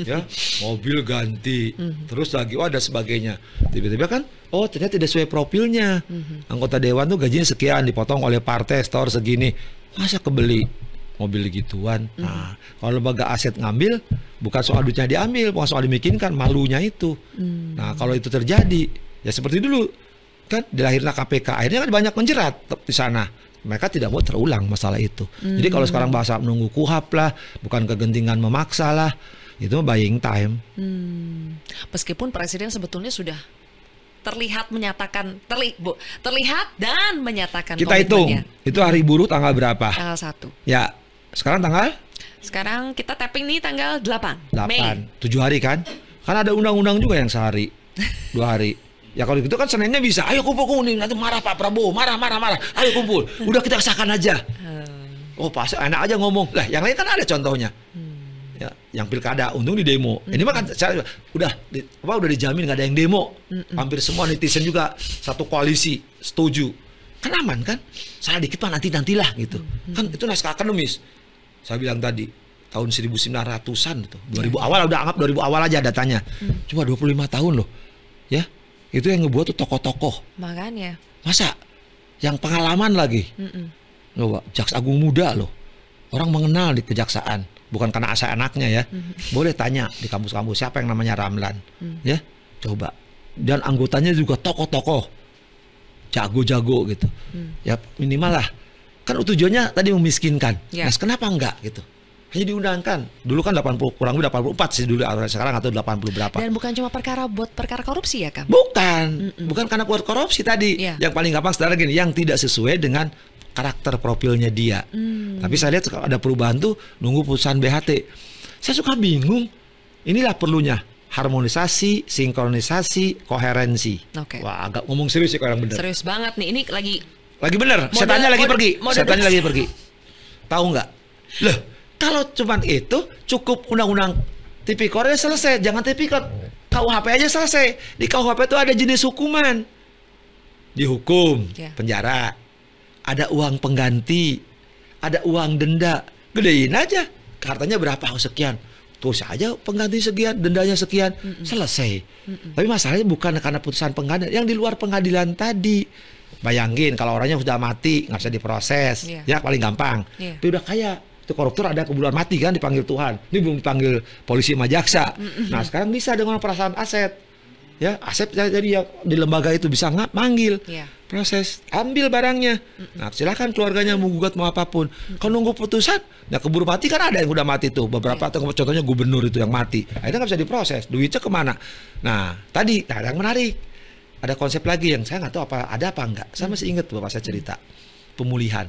ya, mobil ganti, terus lagi ada sebagainya. Tiba-tiba kan, oh ternyata tidak sesuai profilnya. Anggota dewan tuh gajinya sekian, dipotong oleh partai store segini, masa kebeli mobil gituan. Nah, kalau lembaga aset ngambil, bukan soal duitnya diambil, bukan soal dimikinkan, malunya itu. Nah, kalau itu terjadi, ya seperti dulu. Kan dilahirlah KPK, akhirnya kan banyak menjerat di sana. Mereka tidak mau terulang masalah itu. Jadi kalau sekarang bahasa menunggu KUHP lah, bukan kegentingan memaksa lah, itu buying time. Meskipun presiden sebetulnya sudah terlihat menyatakan terlihat dan menyatakan Kita hitung, komitmennya. itu hari buruh tanggal berapa? Tanggal 1. Ya, sekarang tanggal Sekarang kita tapping nih tanggal 8 8, Mei. 7 hari kan? Kan ada undang-undang juga yang sehari, 2 hari. Ya kalau gitu kan Seninnya bisa, ayo kumpul nih, nanti marah Pak Prabowo, marah, ayo kumpul, udah kita sahkan aja. Oh pas enak aja ngomong, lah yang lain kan ada contohnya. Ya, yang pilkada untung di demo. Ini mah kan udah dijamin nggak ada yang demo. Hampir semua netizen juga satu koalisi setuju. Kan aman kan? Salah dikit mah nantilah gitu. Kan itu naskah akademis. Saya bilang tadi tahun 1900-an itu. 2000 awal udah anggap 2000 awal aja datanya. Cuma 25 tahun loh. Ya. Itu yang ngebuat tuh tokoh-tokoh. Makanya. Masa yang pengalaman lagi. Loh, Jaksa Agung muda loh. Orang mengenal di kejaksaan. Bukan karena asa anaknya ya. Boleh tanya di kampus-kampus siapa yang namanya Ramlan. Ya, coba. Dan anggotanya juga tokoh-tokoh. Jago-jago gitu. Ya minimal lah. Kan tujuannya tadi memiskinkan. Nah, kenapa enggak gitu? Hanya diundangkan. Dulu kan 80 kurang lebih 84 sih dulu, sekarang atau 80 berapa. Dan bukan cuma perkara korupsi ya, Kang? Bukan karena buat korupsi tadi. Yang paling gampang sekarang gini, yang tidak sesuai dengan karakter profilnya dia. Tapi saya lihat ada perubahan tuh nunggu putusan BHT. Saya suka bingung. Inilah perlunya harmonisasi, sinkronisasi, koherensi. Wah, agak ngomong serius sih orang bener. Serius banget nih. Ini lagi bener. Setannya lagi pergi. Setannya lagi pergi. Tahu nggak? Loh, kalau cuman itu cukup undang-undang tipikor selesai. Jangan tipikor, KUHP aja selesai. Di KUHP itu ada jenis hukuman. Dihukum, penjara. Ada uang pengganti, ada uang denda, gedein aja. Hartanya berapa? Oh, sekian. Tulis aja pengganti sekian, dendanya sekian, selesai. Tapi masalahnya bukan karena putusan pengadilan, yang di luar pengadilan tadi. Bayangin kalau orangnya sudah mati, nggak bisa diproses, ya paling gampang. Tapi udah kaya, itu koruptor ada kebutuhan mati kan, dipanggil Tuhan. Ini belum dipanggil polisi sama jaksa. Nah sekarang bisa dengan perasaan aset. Ya, aset jadi ya di lembaga itu bisa manggil, proses, ambil barangnya. Nah, silakan keluarganya mau gugat mau apapun. Kalau nunggu putusan, nah keburu mati kan ada yang udah mati tuh. Beberapa contohnya gubernur itu yang mati. Akhirnya nggak bisa diproses. Duitnya kemana? Nah, tadi yang menarik. Ada konsep lagi yang saya nggak tahu ada apa enggak. Saya masih ingat Bapak saya cerita. Pemulihan.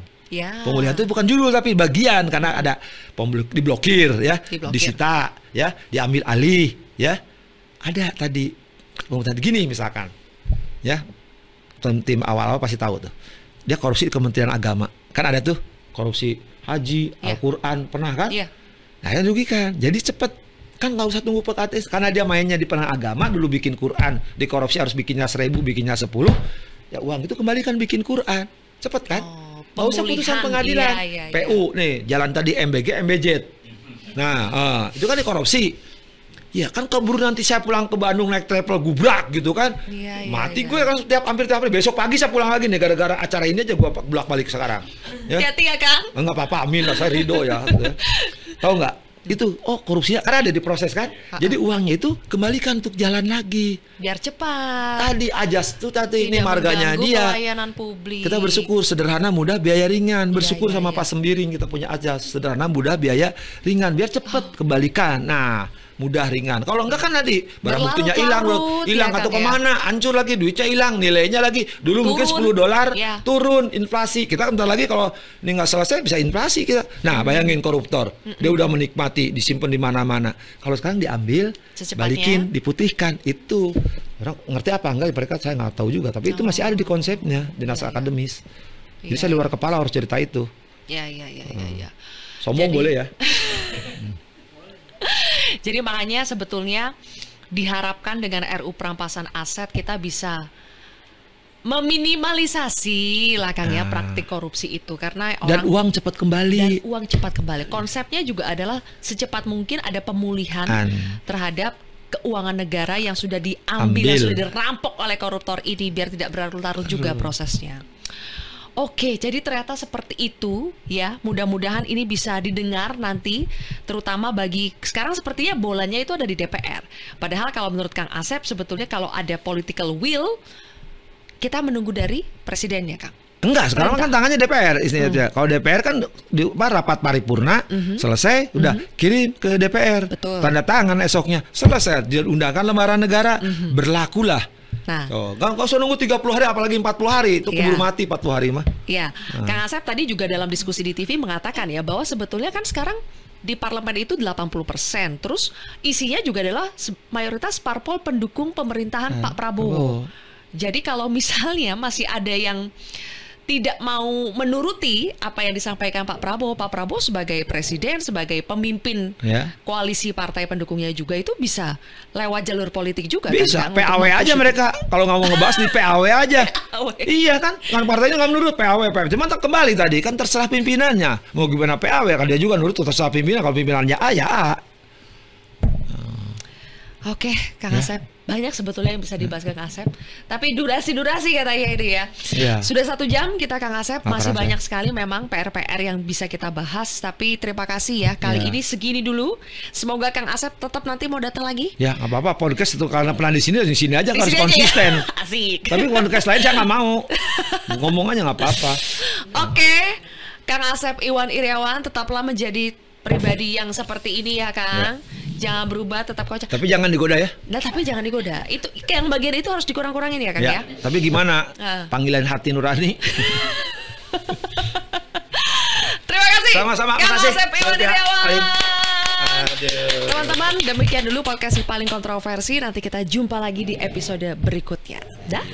Pemulihan itu bukan judul tapi bagian karena ada diblokir ya, disita ya, diambil alih ya. Ada tadi gini misalkan ya, tim awal-awal pasti tahu tuh dia korupsi di Kementerian Agama kan, ada tuh korupsi haji, Al-Quran pernah kan, nah yang rugikan jadi cepet kan, nggak usah tunggu PKT karena dia mainnya di peran agama dulu bikin Quran, di korupsi harus bikinnya 1000 bikinnya 10 ya, uang itu kembalikan bikin Quran cepet kan, nggak usah putusan pengadilan. PU nih jalan tadi MBG MBJ, nah itu kan di korupsi. Ya kan keburu nanti saya pulang ke Bandung naik travel gubrak gitu kan, mati gue kan hampir tiap hari. Besok pagi saya pulang lagi nih gara-gara acara ini aja gue bolak-balik sekarang. Hati-hati ya Kang. Enggak apa-apa, amin lah, saya ridho ya. Tahu nggak? Itu korupsinya karena ada diproses kan, jadi uangnya itu kembalikan untuk jalan lagi. Biar cepat. Tadi ajas tuh tadi ini marganya dia. Pelayanan publik. Kita bersyukur sederhana mudah biaya ringan. Bersyukur sama Pak Sembiring kita punya ajas sederhana mudah biaya ringan biar cepat kembalikan. Nah. Mudah ringan. Kalau enggak kan tadi barang buktinya hilang atau kemana, hancur lagi, duitnya hilang, nilainya lagi. Dulu mungkin $10 turun inflasi. Kita bentar lagi kalau ini nggak selesai bisa inflasi kita. Nah, bayangin koruptor, dia udah menikmati, disimpan di mana-mana. Kalau sekarang diambil, balikin, diputihkan, itu orang ngerti apa enggak? Mereka saya nggak tahu juga. Tapi itu masih ada di konsepnya di naskah akademis. Jadi saya luar kepala harus cerita itu. Ya. Sombong boleh ya. Jadi makanya sebetulnya diharapkan dengan RU perampasan aset kita bisa meminimalisasi lah Kang ya praktik korupsi itu, karena dan uang cepat kembali. Konsepnya juga adalah secepat mungkin ada pemulihan terhadap keuangan negara yang sudah diambil, yang sudah dirampok oleh koruptor ini, biar tidak berlarut-larut juga prosesnya. Oke, jadi ternyata seperti itu ya. Mudah-mudahan ini bisa didengar nanti, terutama bagi sekarang sepertinya bolanya itu ada di DPR. Padahal kalau menurut Kang Asep sebetulnya kalau ada political will, kita menunggu dari presidennya, Kang. Enggak, sekarang kan tangannya DPR istilahnya. Kalau DPR kan di rapat paripurna selesai, udah kirim ke DPR. Betul. Tanda tangan esoknya selesai. Diundangkan lembaran negara, berlakulah. Nah, Gak usah nunggu 30 hari, apalagi 40 hari. Itu keburu mati 40 hari mah. Iya, Kang Asep tadi juga dalam diskusi di TV mengatakan ya bahwa sebetulnya kan sekarang di parlemen itu 80%. Terus isinya juga adalah mayoritas parpol pendukung pemerintahan Pak Prabowo. Jadi kalau misalnya masih ada yang tidak mau menuruti apa yang disampaikan Pak Prabowo sebagai presiden, sebagai pemimpin koalisi partai pendukungnya juga itu bisa lewat jalur politik juga. Bisa, kan, PAW aja mereka. Kalau nggak mau ngebahas di PAW aja. Iya kan, partainya nggak menurut PAW. Cuma kembali tadi kan terserah pimpinannya. Mau gimana PAW, kan dia juga nurut terserah pimpinan. Kalau pimpinannya A ya A. Oke, Kang Asep. Banyak sebetulnya yang bisa dibahas Kang Asep. Tapi durasi katanya ini ya. Sudah 1 jam kita Kang Asep. Masih banyak sekali memang PR-PR yang bisa kita bahas. Tapi terima kasih ya. Kali ini segini dulu. Semoga Kang Asep tetap nanti mau datang lagi. Ya nggak apa-apa. Podcast itu karena pernah di sini aja harus konsisten. Ya? Asik. Tapi podcast lain saya nggak mau. Ngomong aja nggak apa-apa. Oke, Kang Asep Iwan Iriawan tetaplah menjadi pribadi yang seperti ini ya Kang. Jangan berubah, tetap kocak. Tapi jangan digoda ya. Nah, tapi jangan digoda. Itu yang bagian itu harus dikurang-kurangin ya Kang ya. Tapi gimana panggilan hati nurani? Terima kasih. Sama-sama. Kang Asep Iwan Iriawan. Teman-teman, demikian dulu podcast paling kontroversi. Nanti kita jumpa lagi di episode berikutnya. Dah.